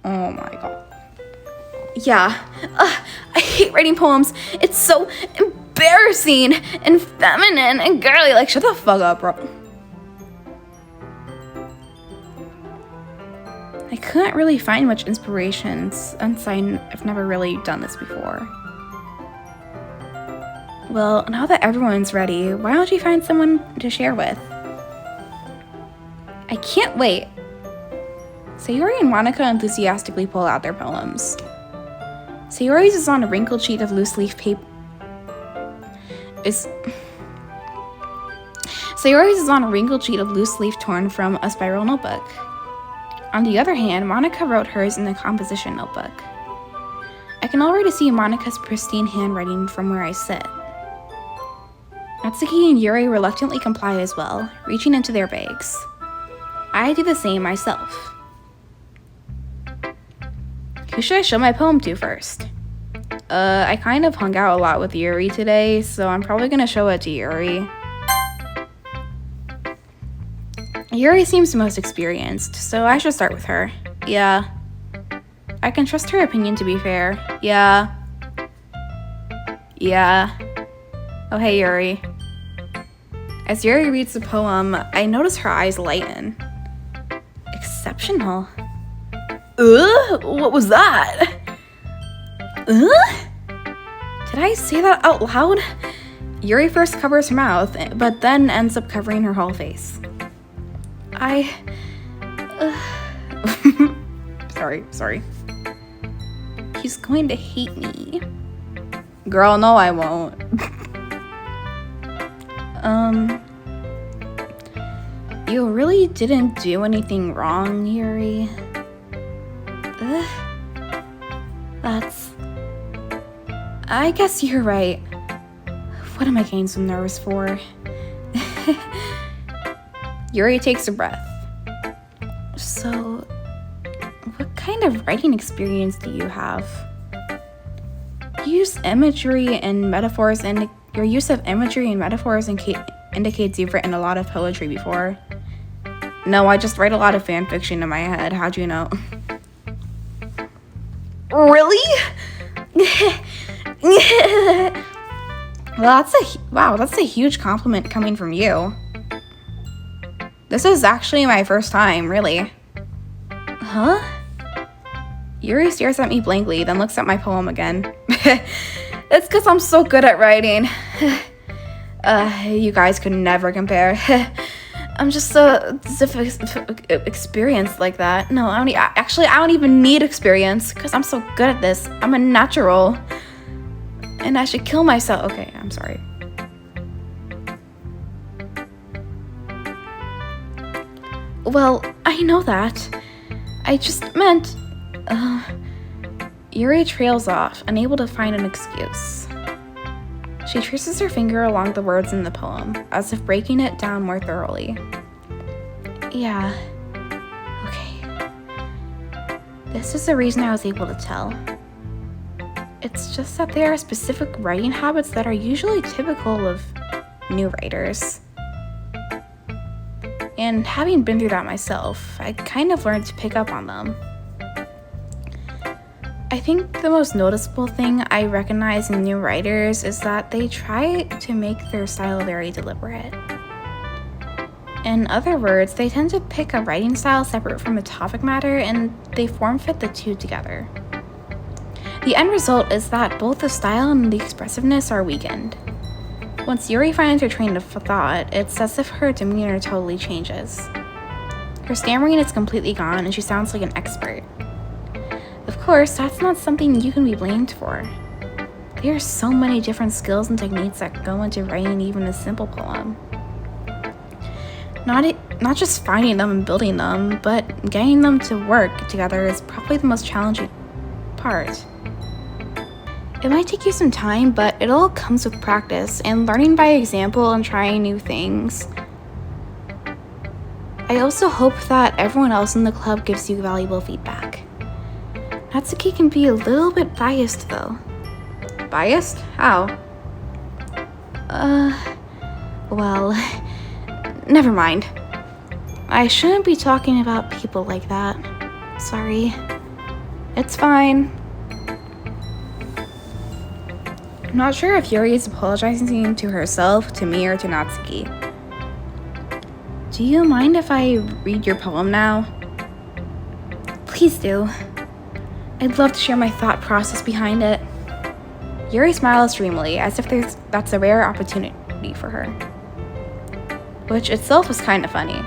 [SPEAKER 1] Oh my god. Yeah. I hate writing poems. It's so embarrassing and feminine and girly. Like, shut the fuck up, bro. I couldn't really find much inspiration since I've never really done this before. Well, now that everyone's ready, why don't you find someone to share with? I can't wait. Sayori and Monica enthusiastically pull out their poems. Sayori's is on a wrinkled sheet of loose leaf paper. Sayori's is on a wrinkled sheet of loose leaf torn from a spiral notebook. On the other hand, Monica wrote hers in a composition notebook. I can already see Monica's pristine handwriting from where I sit. Natsuki and Yuri reluctantly comply as well, reaching into their bags. I do the same myself. Who should I show my poem to first? I kind of hung out a lot with Yuri today, so I'm probably gonna show it to Yuri. Yuri seems the most experienced, so I should start with her. Yeah. I can trust her opinion to be fair. Yeah. Yeah. Oh, hey, Yuri. As Yuri reads the poem, I notice her eyes lighten. exceptional. What was that? Did I say that out loud? Yuri first covers her mouth, but then ends up covering her whole face. Sorry. He's going to hate me. Girl, no, I won't. You really didn't do anything wrong, Yuri. I guess you're right. What am I getting so nervous for? Yuri takes a breath. So, what kind of writing experience do you have? You use imagery and metaphors, and your use of imagery and metaphors indicates you've written a lot of poetry before. No, I just write a lot of fan fiction in my head. How'd you know? Really? Well, that's a huge compliment coming from you. This is actually my first time, really. Huh? Yuri stares at me blankly, then looks at my poem again. It's because I'm so good at writing. You guys could never compare. I'm just so experienced like that. No, I don't even need experience because I'm so good at this. I'm a natural. And I should kill myself. Okay, I'm sorry. Well, I know that. I just meant... Yuri trails off, unable to find an excuse. She traces her finger along the words in the poem, as if breaking it down more thoroughly. Yeah. Okay. This is the reason I was able to tell. It's just that there are specific writing habits that are usually typical of new writers. And having been through that myself, I kind of learned to pick up on them. I think the most noticeable thing I recognize in new writers is that they try to make their style very deliberate. In other words, they tend to pick a writing style separate from the topic matter, and they form-fit the two together. The end result is that both the style and the expressiveness are weakened. Once Yuri finds her train of thought, it's as if her demeanor totally changes. Her stammering is completely gone, and she sounds like an expert. Of course, that's not something you can be blamed for. There are so many different skills and techniques that go into writing even a simple poem. Not just finding them and building them, but getting them to work together is probably the most challenging part. It might take you some time, but it all comes with practice and learning by example and trying new things. I also hope that everyone else in the club gives you valuable feedback. Natsuki can be a little bit biased though. Biased? How? Well, never mind. I shouldn't be talking about people like that. Sorry. It's fine. I'm not sure if Yuri is apologizing to herself, to me, or to Natsuki. Do you mind if I read your poem now? Please do. I'd love to share my thought process behind it. Yuri smiles dreamily, as if that's a rare opportunity for her. Which itself was kind of funny.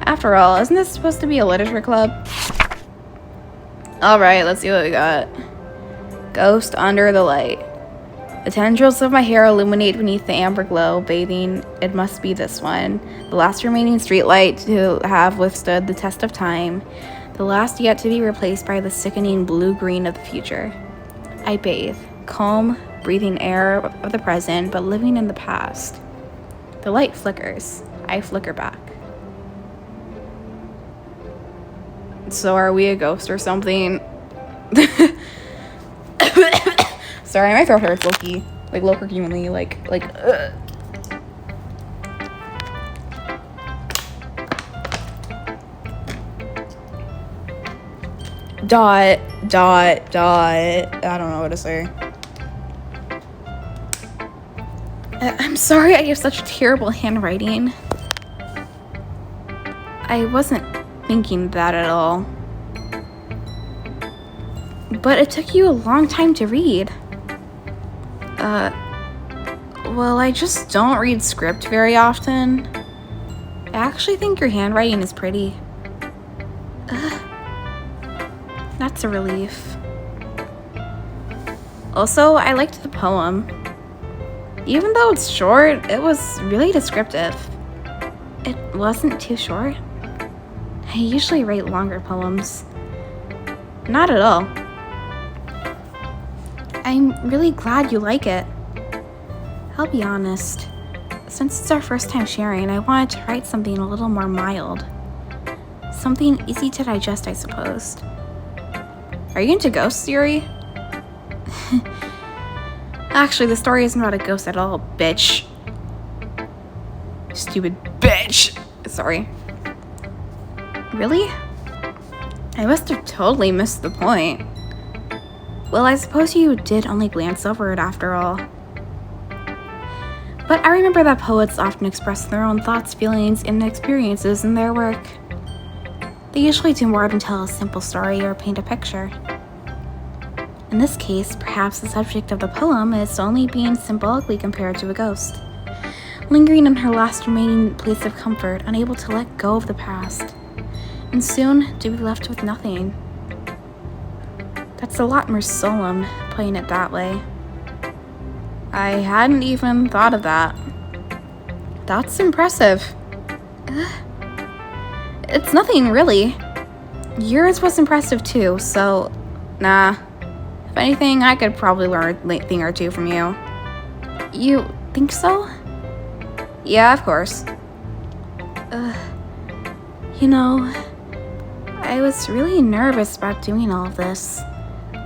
[SPEAKER 1] After all, isn't this supposed to be a literature club? Alright, let's see what we got. Ghost under the light. The tendrils of my hair illuminate beneath the amber glow, bathing. It must be this one. The last remaining streetlight to have withstood the test of time. The last yet to be replaced by the sickening blue-green of the future. I bathe, calm, breathing air of the present, but living in the past. The light flickers. I flicker back. So are we a ghost or something? Sorry, my throat hurts, Loki. Like, low-key, like, ugh. Dot. I don't know what to say. I'm sorry I have such terrible handwriting. I wasn't thinking that at all. But it took you a long time to read. Well, I just don't read script very often. I actually think your handwriting is pretty. That's a relief. Also, I liked the poem. Even though it's short, it was really descriptive. It wasn't too short. I usually write longer poems. Not at all. I'm really glad you like it. I'll be honest. Since it's our first time sharing, I wanted to write something a little more mild. Something easy to digest, I suppose. Are you into ghosts, Yuri? Actually, the story isn't about a ghost at all, bitch. Stupid bitch. Sorry. Really? I must have totally missed the point. Well, I suppose you did only glance over it after all. But I remember that poets often express their own thoughts, feelings, and experiences in their work. They usually do more than tell a simple story or paint a picture. In this case, perhaps the subject of the poem is only being symbolically compared to a ghost, lingering in her last remaining place of comfort, unable to let go of the past, and soon to be left with nothing. That's a lot more solemn, putting it that way. I hadn't even thought of that. That's impressive. It's nothing, really. Yours was impressive too, so nah. If anything, I could probably learn a thing or two from you. You think so? Yeah, of course. You know, I was really nervous about doing all of this,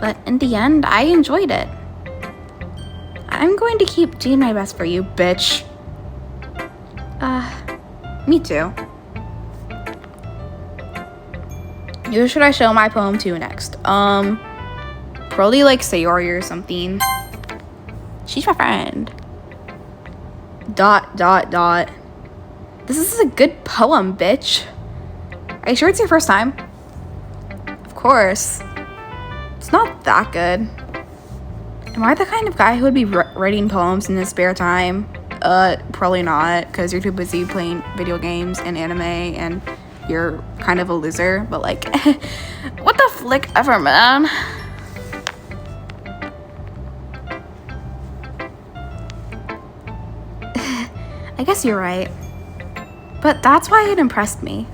[SPEAKER 1] but in the end, I enjoyed it. I'm going to keep doing my best for you, bitch. Me too. Who should I show my poem to next? Probably like Sayori or something. She's my friend. ... This is a good poem, bitch. Are you sure it's your first time? Of course. It's not that good. Am I the kind of guy who would be writing poems in his spare time? Probably not, because you're too busy playing video games and anime, and you're kind of a loser, but like, what the flick ever, man? I guess you're right. But that's why it impressed me.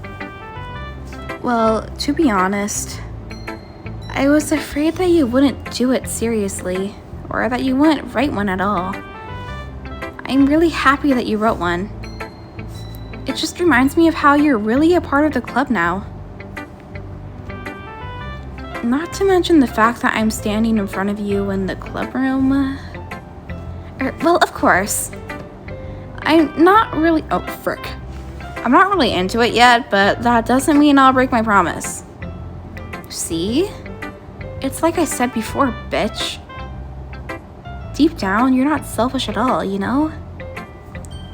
[SPEAKER 1] Well, to be honest, I was afraid that you wouldn't do it seriously, or that you wouldn't write one at all. I'm really happy that you wrote one. It just reminds me of how you're really a part of the club now. Not to mention the fact that I'm standing in front of you in the club room. Well, of course. I'm not really... Oh, frick. I'm not really into it yet, but that doesn't mean I'll break my promise. See? It's like I said before, bitch. Deep down, you're not selfish at all, you know?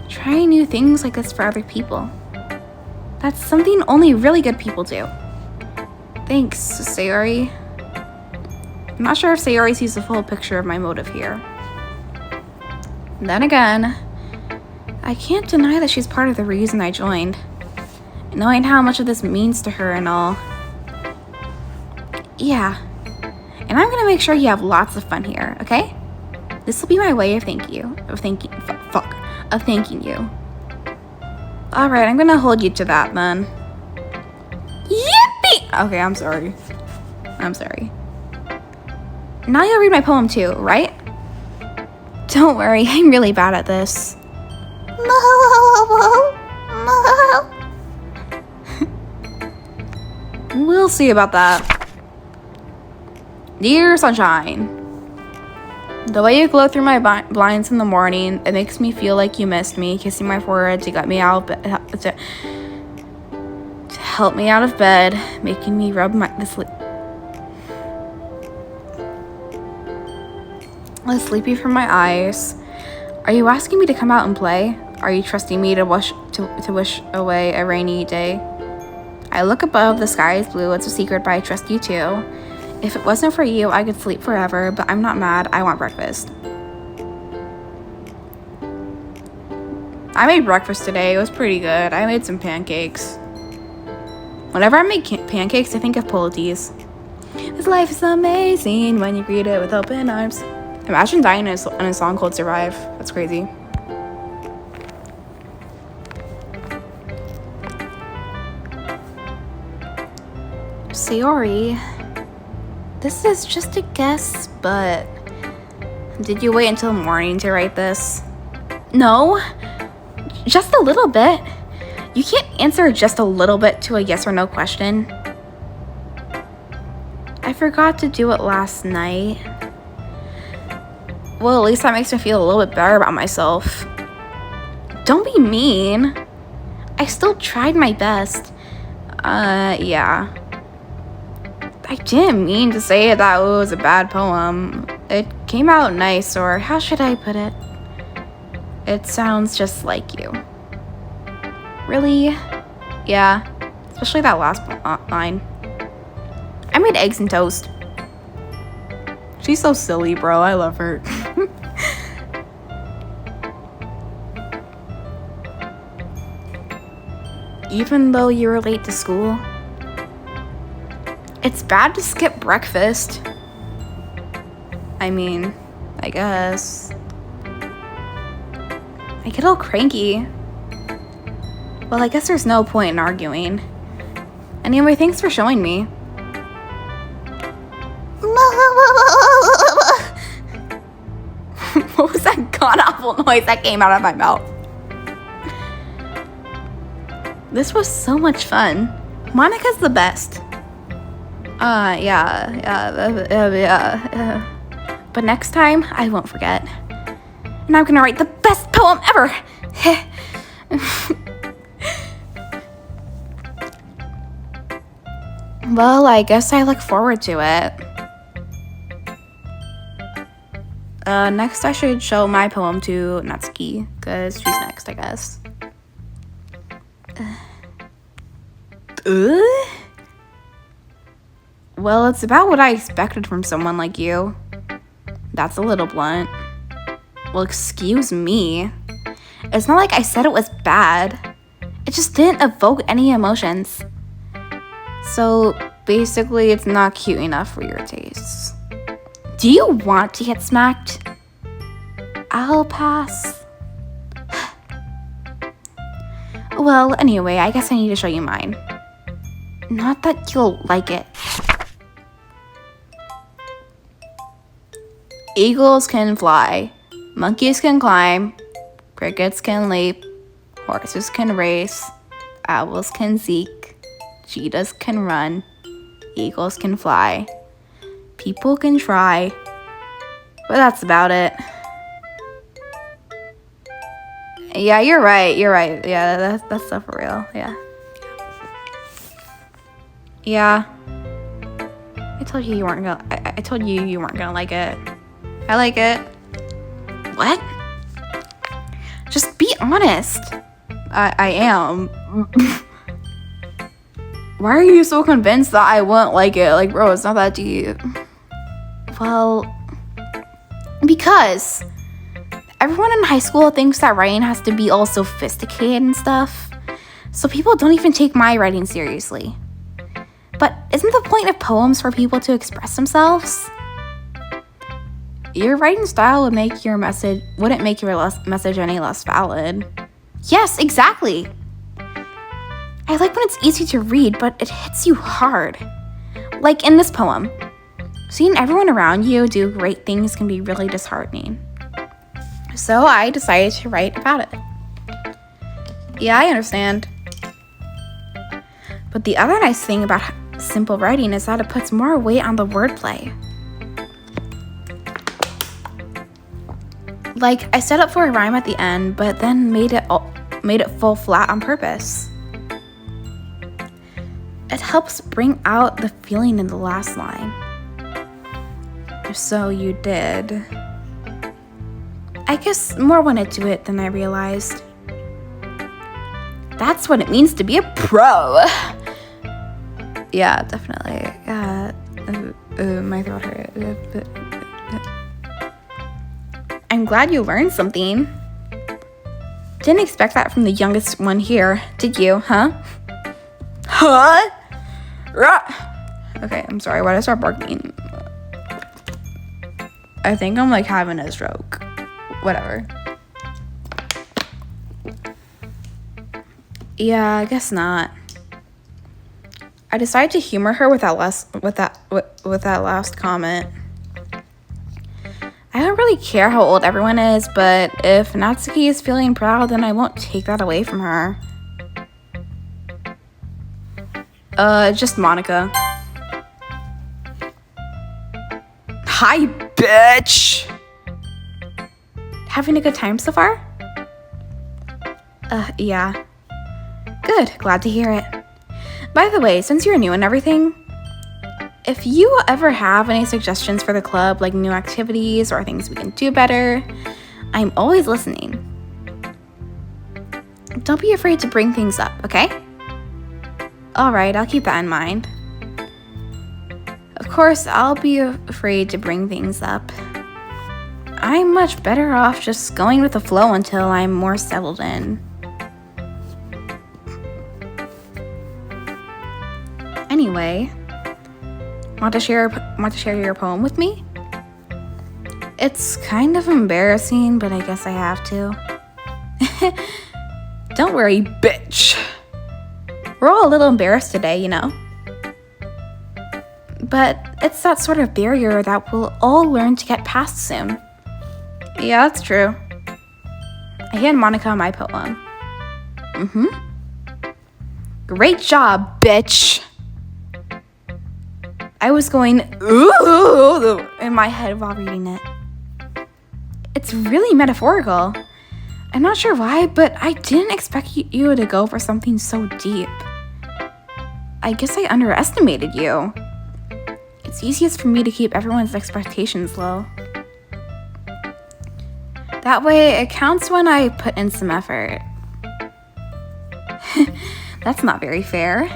[SPEAKER 1] Trying new things like this for other people. That's something only really good people do. Thanks, Sayori. I'm not sure if Sayori sees the full picture of my motive here. Then again, I can't deny that she's part of the reason I joined. Knowing how much of this means to her and all. Yeah. And I'm gonna make sure you have lots of fun here, okay? This will be my way of thanking you. Of thanking you. Alright, I'm gonna hold you to that then. Yippee! Okay, I'm sorry. Now you'll read my poem too, right? Don't worry, I'm really bad at this. We'll see about that. Dear Sunshine, the way you glow through my blinds in the morning, it makes me feel like you missed me, kissing my forehead to get me out to help me out of bed, making me rub the sleepy from my eyes. Are you asking me to come out and play? Are you trusting me to wish away a rainy day? I look above, the sky is blue, it's a secret, but I trust you too. If it wasn't for you, I could sleep forever, but I'm not mad, I want breakfast. I made breakfast today, it was pretty good. I made some pancakes. Whenever I make pancakes, I think of Polities. This life is amazing when you greet it with open arms. Imagine dying in a song called Survive. That's crazy. Sayori, this is just a guess, but did you wait until morning to write this? No, just a little bit. You can't answer just a little bit to a yes or no question. I forgot to do it last night. Well, at least that makes me feel a little bit better about myself. Don't be mean. I still tried my best. Yeah. I didn't mean to say that it was a bad poem. It came out nice, or how should I put it? It sounds just like you. Really? Yeah. Especially that last line. I made eggs and toast. She's so silly, bro. I love her. Even though you were late to school, it's bad to skip breakfast. I mean, I guess. I get all cranky. Well, I guess there's no point in arguing. Anyway, thanks for showing me. What was that god-awful noise that came out of my mouth? This was so much fun. Monica's the best. Yeah. But next time, I won't forget. And I'm gonna write the best poem ever. Well, I guess I look forward to it. Next I should show my poem to Natsuki, because she's next, I guess. Well, it's about what I expected from someone like you. That's a little blunt. Well, excuse me. It's not like I said it was bad. It just didn't evoke any emotions. So, basically, it's not cute enough for your tastes. Do you want to get smacked? I'll pass. Well, anyway, I guess I need to show you mine. Not that you'll like it. Eagles can fly, monkeys can climb, crickets can leap, horses can race, owls can seek, cheetahs can run, eagles can fly, people can try, but that's about it. Yeah, you're right. Yeah, that's stuff for real. Yeah. I told you you weren't gonna. I told you you weren't gonna like it. I like it. What? Just be honest. I am. Why are you so convinced that I won't like it? Like, bro, it's not that deep. Well, because everyone in high school thinks that writing has to be all sophisticated and stuff, so people don't even take my writing seriously. But isn't the point of poems for people to express themselves? Your writing style wouldn't make your message any less valid. Yes, exactly. I like when it's easy to read, but it hits you hard. Like in this poem. Seeing everyone around you do great things can be really disheartening. So I decided to write about it. Yeah, I understand. But the other nice thing about simple writing is that it puts more weight on the wordplay. Like, I set up for a rhyme at the end, but then made it fall flat on purpose. It helps bring out the feeling in the last line. So you did. I guess more went into it than I realized. That's what it means to be a pro. Yeah, definitely. My throat hurt. I'm glad you learned something. Didn't expect that from the youngest one here, did you, huh? Huh? Okay, I'm sorry. Why did I start barking? I think I'm like having a stroke. Whatever. Yeah, I guess not. I decided to humor her with that last comment. I don't really care how old everyone is, but if Natsuki is feeling proud, then I won't take that away from her. Just Monica. Hi, bitch! Having a good time so far? Yeah. Good, glad to hear it. By the way, since you're new and everything, if you ever have any suggestions for the club, like new activities or things we can do better, I'm always listening. Don't be afraid to bring things up, okay? Alright, I'll keep that in mind. Of course, I'll be afraid to bring things up. I'm much better off just going with the flow until I'm more settled in. Anyway, want to share your poem with me? It's kind of embarrassing, but I guess I have to. Don't worry, bitch. We're all a little embarrassed today, you know. But it's that sort of barrier that we'll all learn to get past soon. Yeah, that's true. I hand Monica my poem. Great job, bitch. I was going, ooh, in my head while reading it. It's really metaphorical. I'm not sure why, but I didn't expect you to go for something so deep. I guess I underestimated you. It's easiest for me to keep everyone's expectations low. That way, it counts when I put in some effort. That's not very fair.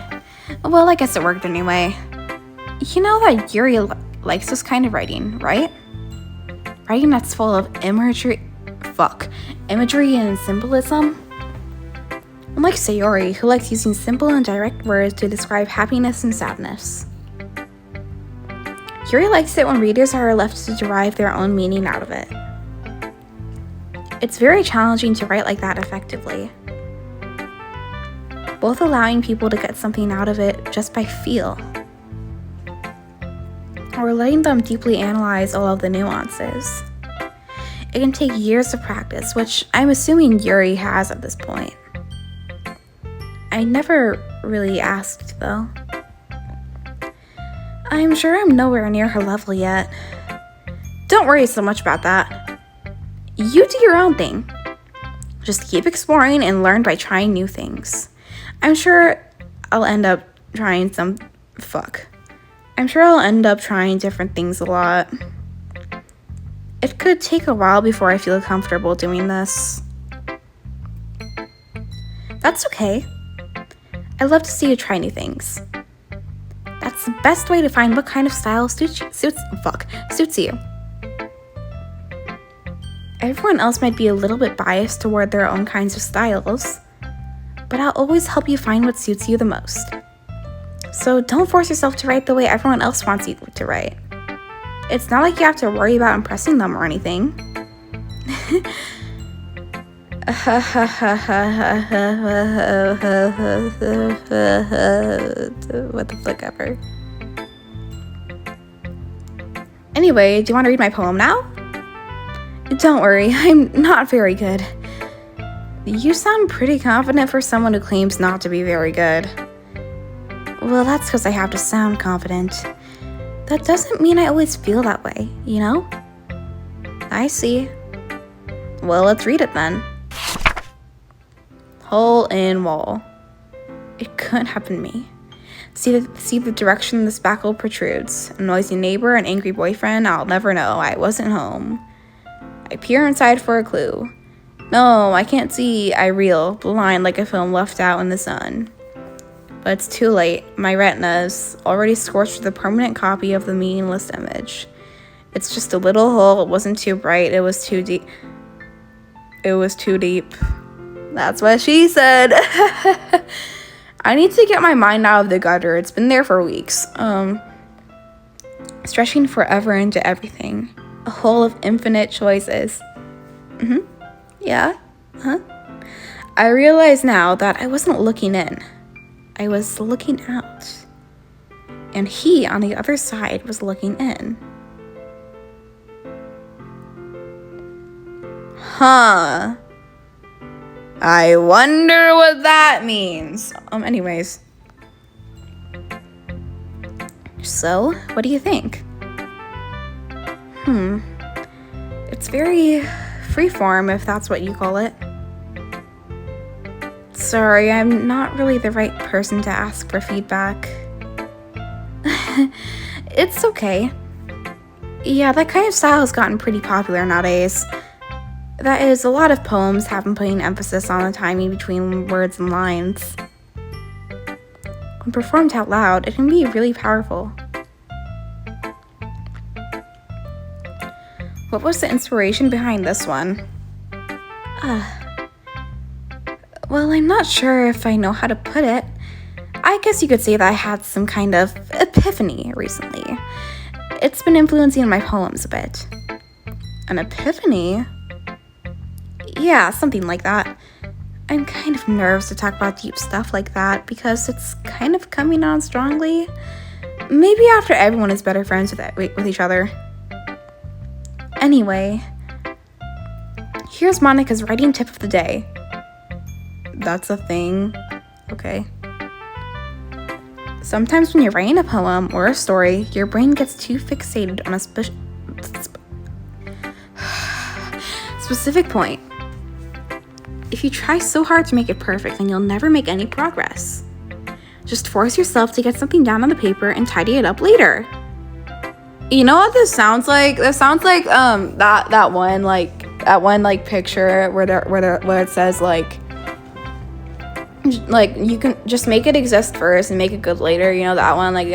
[SPEAKER 1] Well, I guess it worked anyway. You know that Yuri likes this kind of writing, right? Writing that's full of imagery and symbolism. Unlike Sayori, who likes using simple and direct words to describe happiness and sadness. Yuri likes it when readers are left to derive their own meaning out of it. It's very challenging to write like that effectively, both allowing people to get something out of it just by feel, or letting them deeply analyze all of the nuances. It can take years of practice, which I'm assuming Yuri has at this point. I never really asked, though. I'm sure I'm nowhere near her level yet. Don't worry so much about that. You do your own thing. Just keep exploring and learn by trying new things. I'm sure I'll end up trying different things a lot. It could take a while before I feel comfortable doing this. That's okay. I love to see you try new things. That's the best way to find what kind of style suits you. Everyone else might be a little bit biased toward their own kinds of styles, but I'll always help you find what suits you the most. So don't force yourself to write the way everyone else wants you to write. It's not like you have to worry about impressing them or anything. What the fuck ever. Anyway, do you want to read my poem now? Don't worry, I'm not very good. You sound pretty confident for someone who claims not to be very good. Well, that's because I have to sound confident. That doesn't mean I always feel that way, you know? I see. Well, let's read it then. Hole in wall. It couldn't have been me. See the direction the spackle protrudes. A noisy neighbor, an angry boyfriend, I'll never know. I wasn't home. I peer inside for a clue. No, I can't see. I reel, blind like a film left out in the sun. But it's too late. My retina's already scorched with a permanent copy of the meaningless image. It's just a little hole. It wasn't too bright. It was too deep. It was too deep. That's what she said. I need to get my mind out of the gutter. It's been there for weeks. Stretching forever into everything. A hole of infinite choices. Yeah? Huh? I realize now that I wasn't looking in. I was looking out. And he, on the other side, was looking in. Huh. I wonder what that means. Anyways. So, what do you think? It's very freeform, if that's what you call it. Sorry, I'm not really the right person to ask for feedback. It's okay. Yeah, that kind of style has gotten pretty popular nowadays. That is, a lot of poems have been putting emphasis on the timing between words and lines. When performed out loud, it can be really powerful. What was the inspiration behind this one? Well, I'm not sure if I know how to put it. I guess you could say that I had some kind of epiphany recently. It's been influencing my poems a bit. An epiphany? Yeah, something like that. I'm kind of nervous to talk about deep stuff like that because it's kind of coming on strongly. Maybe after everyone is better friends with each other. Anyway, here's Monica's writing tip of the day. That's a thing. Okay. Sometimes when you're writing a poem or a story, your brain gets too fixated on a specific point. If you try so hard to make it perfect, then you'll never make any progress. Just force yourself to get something down on the paper and tidy it up later. You know what this sounds like? This sounds like that one picture where it says like you can just make it exist first and make it good later. You know that one, you've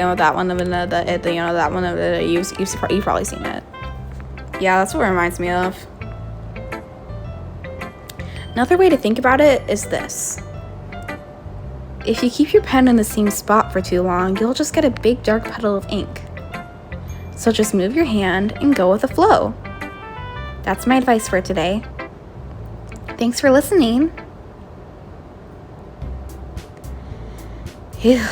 [SPEAKER 1] probably seen it. Yeah, that's what it reminds me of. Another way to think about it is this. If you keep your pen in the same spot for too long, you'll just get a big dark puddle of ink. So just move your hand and go with the flow. That's my advice for today. Thanks for listening. Phew.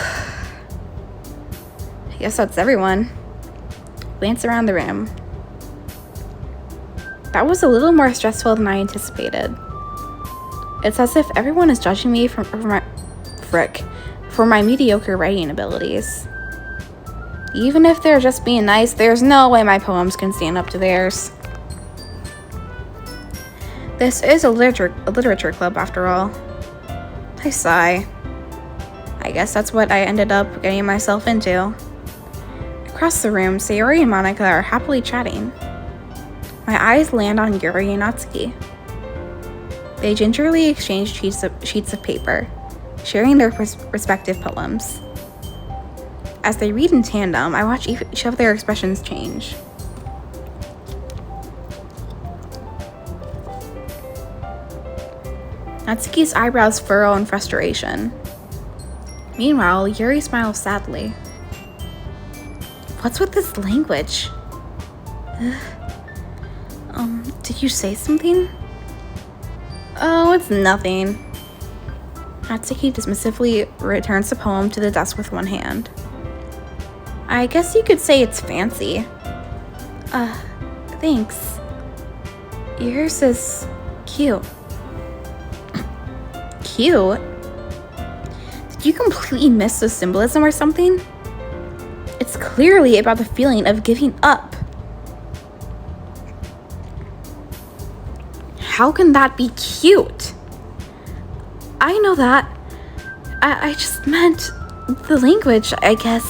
[SPEAKER 1] I guess that's everyone. Glance around the room. That was a little more stressful than I anticipated. It's as if everyone is judging me for my mediocre writing abilities. Even if they're just being nice, there's no way my poems can stand up to theirs. This is a literature club after all. I sigh. I guess that's what I ended up getting myself into. Across the room, Sayori and Monica are happily chatting. My eyes land on Yuri and Natsuki. They gingerly exchange sheets of paper, sharing their respective poems. As they read in tandem, I watch each of their expressions change. Natsuki's eyebrows furrow in frustration. Meanwhile, Yuri smiles sadly. What's with this language? Did you say something? Oh, it's nothing. Natsuki dismissively returns the poem to the desk with one hand. I guess you could say it's fancy. Thanks. Yours is cute. Cute? Did you completely miss the symbolism or something? It's clearly about the feeling of giving up. How can that be cute? I know that. I just meant the language, I guess.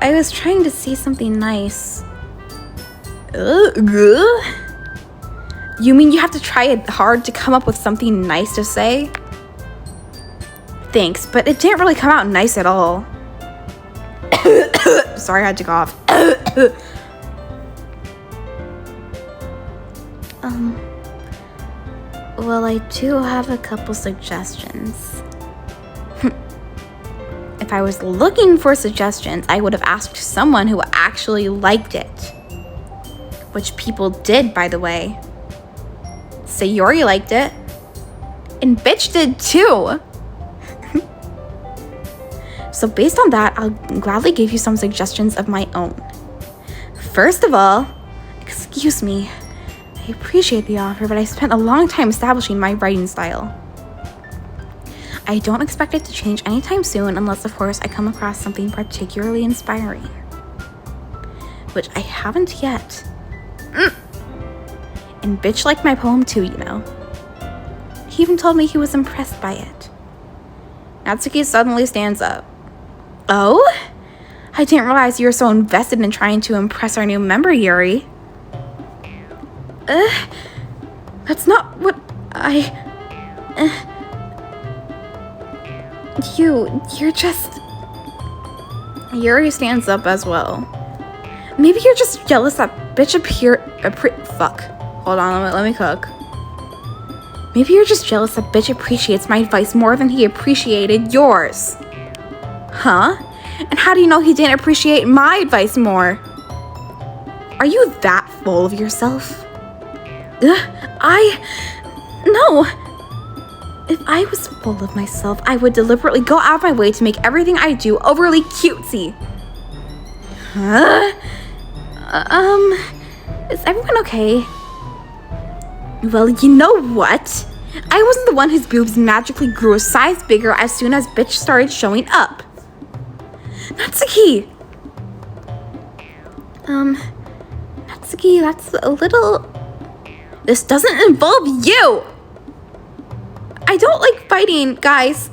[SPEAKER 1] I was trying to say something nice. You mean you have to try it hard to come up with something nice to say? Thanks, but it didn't really come out nice at all. Sorry, I had to cough. Well, I do have a couple suggestions. If I was looking for suggestions, I would have asked someone who actually liked it. Which people did, by the way. Sayori liked it. And bitch did too. So based on that, I'll gladly give you some suggestions of my own. First of all, excuse me, I appreciate the offer, but I spent a long time establishing my writing style. I don't expect it to change anytime soon unless, of course, I come across something particularly inspiring. Which I haven't yet. And bitch liked my poem too, you know. He even told me he was impressed by it. Natsuki suddenly stands up. Oh? I didn't realize you were so invested in trying to impress our new member, Yuri. That's not what You're just... Yuri stands up as well. Maybe you're just jealous that bitch fuck. Hold on, let me cook. Maybe you're just jealous that bitch appreciates my advice more than he appreciated yours. Huh? And how do you know he didn't appreciate my advice more? Are you that full of yourself? No. If I was full of myself, I would deliberately go out of my way to make everything I do overly cutesy. Huh? Is everyone okay? Well, you know what? I wasn't the one whose boobs magically grew a size bigger as soon as bitch started showing up. Natsuki! Natsuki, that's a little... This doesn't involve you! I don't like fighting, guys.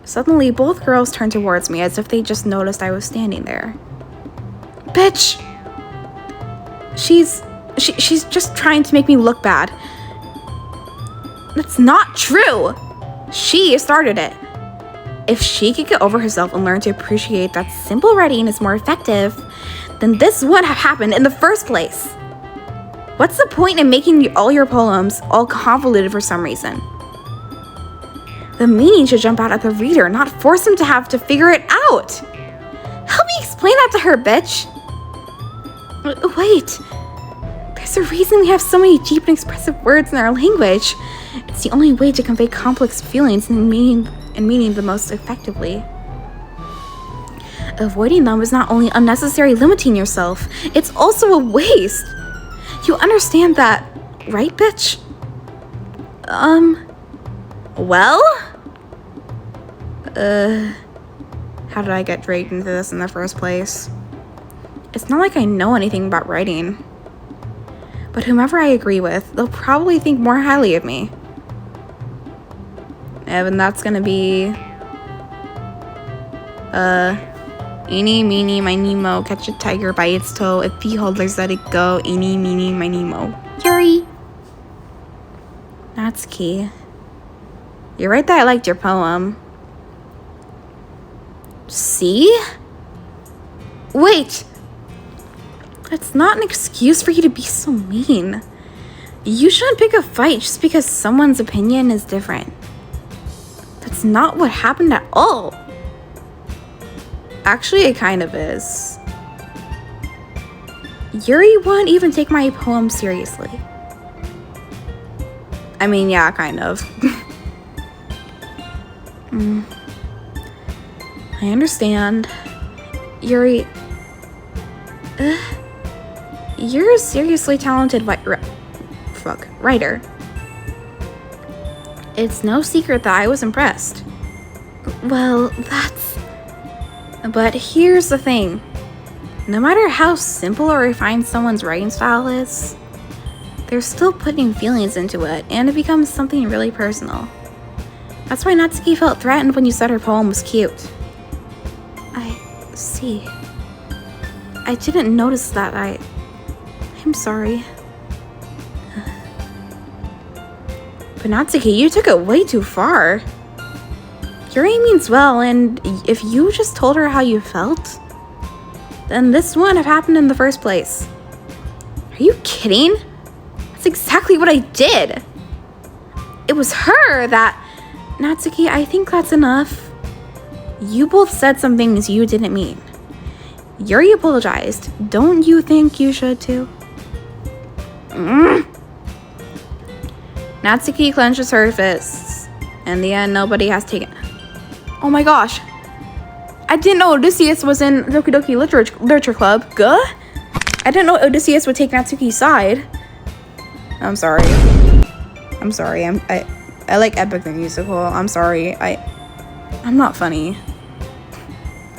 [SPEAKER 1] Suddenly, both girls turned towards me as if they just noticed I was standing there. Bitch! She's just trying to make me look bad. That's not true! She started it. If she could get over herself and learn to appreciate that simple writing is more effective, then this wouldn't have happened in the first place. What's the point in making all your poems all convoluted for some reason? The meaning should jump out at the reader, not force him to have to figure it out. Help me explain that to her, bitch. Wait. There's a reason we have so many deep and expressive words in our language. It's the only way to convey complex feelings and meaning the most effectively. Avoiding them is not only unnecessary limiting yourself, it's also a waste. You understand that, right, bitch? Well? How did I get dragged into this in the first place? It's not like I know anything about writing. But whomever I agree with, they'll probably think more highly of me. And that's gonna be... Eeny, meeny, miny, mo, catch a tiger by its toe. If the holders let it go, eeny, meeny, miny, mo. Yuri! Natsuki. You're right that I liked your poem. See? Wait! That's not an excuse for you to be so mean. You shouldn't pick a fight just because someone's opinion is different. That's not what happened at all. Actually, it kind of is. Yuri wouldn't even take my poem seriously. I mean, yeah, kind of. I understand. Yuri... You're a seriously talented writer. It's no secret that I was impressed. Well, that's... But here's the thing. No matter how simple or refined someone's writing style is, they're still putting feelings into it, and it becomes something really personal. That's why Natsuki felt threatened when you said her poem was cute. I see. I didn't notice that. I'm sorry. But Natsuki, you took it way too far. Yuri means well, and if you just told her how you felt, then this wouldn't have happened in the first place. Are you kidding? That's exactly what I did. It was her that... Natsuki, I think that's enough. You both said some things you didn't mean. Yuri apologized. Don't you think you should too? Natsuki clenches her fists. In the end, nobody has taken... Oh my gosh. I didn't know Odysseus was in Doki Doki Literature Club. Guh? I didn't know Odysseus would take Natsuki's side. I'm sorry. I like Epic the Musical. I'm sorry. I'm not funny.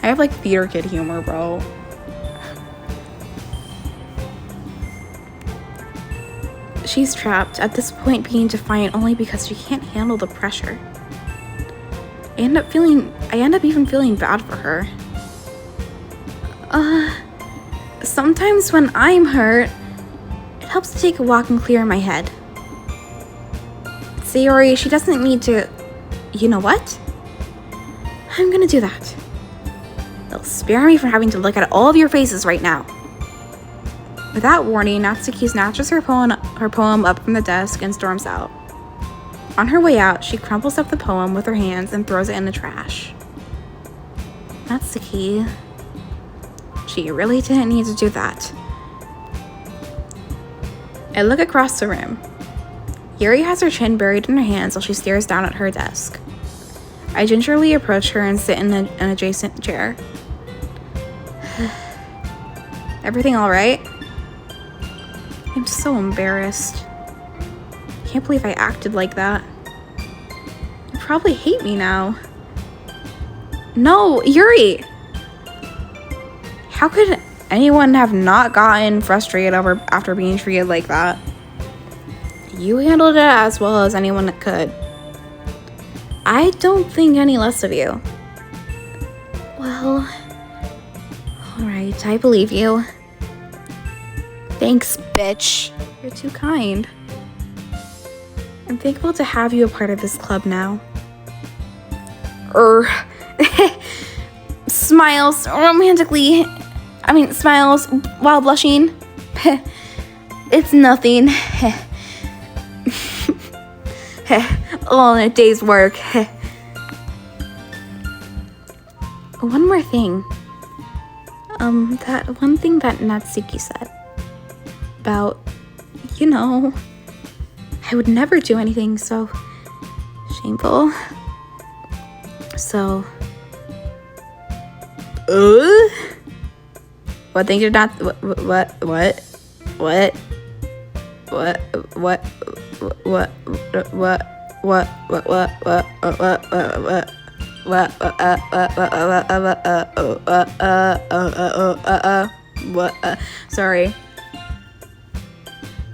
[SPEAKER 1] I have like theater kid humor, bro. She's trapped, at this point being defiant only because she can't handle the pressure. I end up even feeling bad for her. Sometimes when I'm hurt, it helps to take a walk and clear my head. Sayori, she doesn't need to... You know what? I'm gonna do that. It'll spare me from having to look at all of your faces right now. Without warning, Natsuki snatches her poem up from the desk and storms out. On her way out, she crumples up the poem with her hands and throws it in the trash. Natsuki... She really didn't need to do that. I look across the room. Yuri has her chin buried in her hands while she stares down at her desk. I gingerly approach her and sit in an adjacent chair. Everything all right? I'm so embarrassed. I can't believe I acted like that. You probably hate me now. No, Yuri! How could anyone have not gotten frustrated after being treated like that? You handled it as well as anyone could. I don't think any less of you. Well, alright, I believe you. Thanks, bitch. You're too kind. I'm thankful to have you a part of this club now. Smiles romantically. Smiles while blushing. It's nothing. All in a day's work. One more thing. That one thing that Natsuki said. About, I would never do anything so shameful. So... What thing did not... What?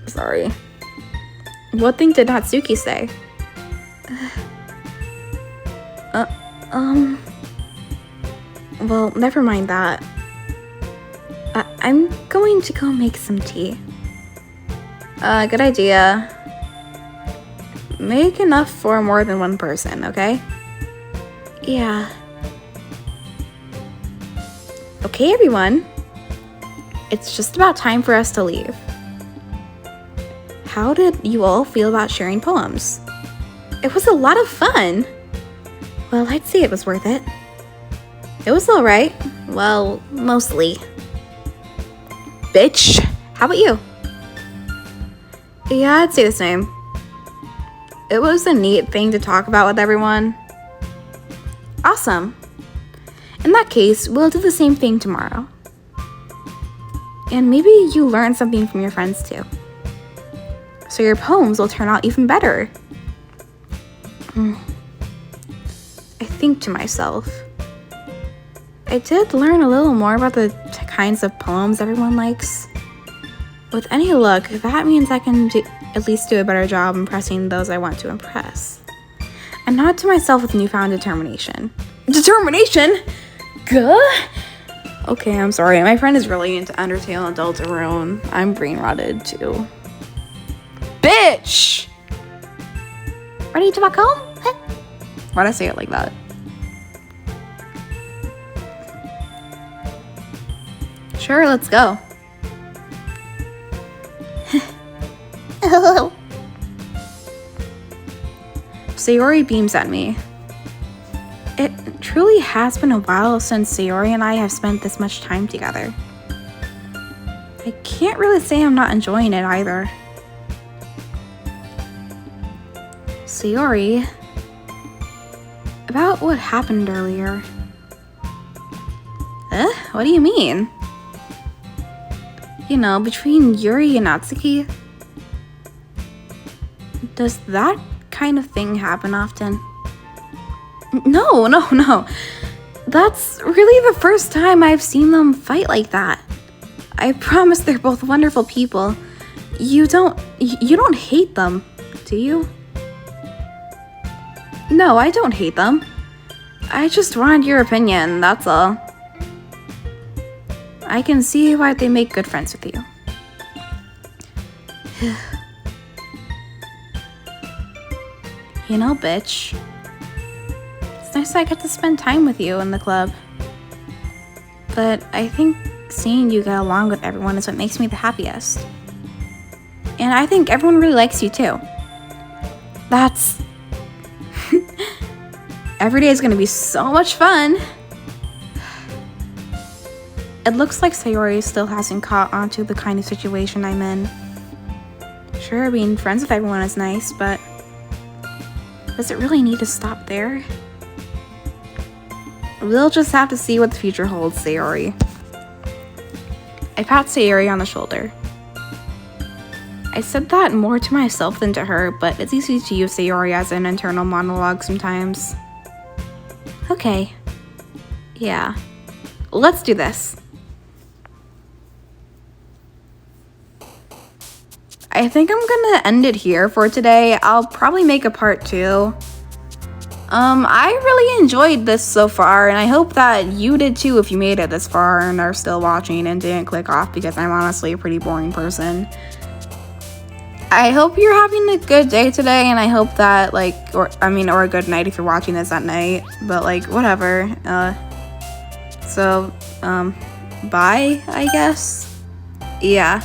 [SPEAKER 1] Sorry. What thing did Natsuki say? Well, never mind that. I'm going to go make some tea. Good idea. Make enough for more than one person, okay? Yeah. Okay, everyone. It's just about time for us to leave. How did you all feel about sharing poems? It was a lot of fun. Well, I'd say it was worth it. It was alright. Well, mostly. Bitch. How about you? Yeah, I'd say the same. It was a neat thing to talk about with everyone. Awesome. In that case, we'll do the same thing tomorrow. And maybe you learn something from your friends too. So your poems will turn out even better. I think to myself, I did learn a little more about the kinds of poems everyone likes. With any luck, that means I can at least do a better job impressing those I want to impress. And nod to myself with newfound determination. Determination? Gah? Okay, I'm sorry. My friend is really into Undertale and Deltarune. I'm brain rotted too. Bitch! Ready to walk home? Why'd I say it like that? Sure, let's go. Sayori beams at me. It truly has been a while since Sayori and I have spent this much time together. I can't really say I'm not enjoying it either. Sayori, about what happened earlier. What do you mean? You know, between Yuri and Natsuki? Does that kind of thing happen often? No. That's really the first time I've seen them fight like that. I promise they're both wonderful people. You don't hate them, do you? No, I don't hate them. I just wanted your opinion, that's all. I can see why they make good friends with you. You know, bitch. It's nice I get to spend time with you in the club. But I think seeing you get along with everyone is what makes me the happiest. And I think everyone really likes you too. That's... Every day is gonna be so much fun. It looks like Sayori still hasn't caught on to the kind of situation I'm in. Sure, being friends with everyone is nice, but does it really need to stop there? We'll just have to see what the future holds, Sayori. I pat Sayori on the shoulder. I said that more to myself than to her, but it's easy to use Sayori as an internal monologue sometimes. Okay. Yeah. Let's do this. I think I'm gonna end it here for today. I'll probably make a part 2. I really enjoyed this so far, and I hope that you did too if you made it this far and are still watching and didn't click off, because I'm honestly a pretty boring person. I hope you're having a good day today, and I hope that, or a good night if you're watching this at night, but, whatever. Bye, I guess? Yeah.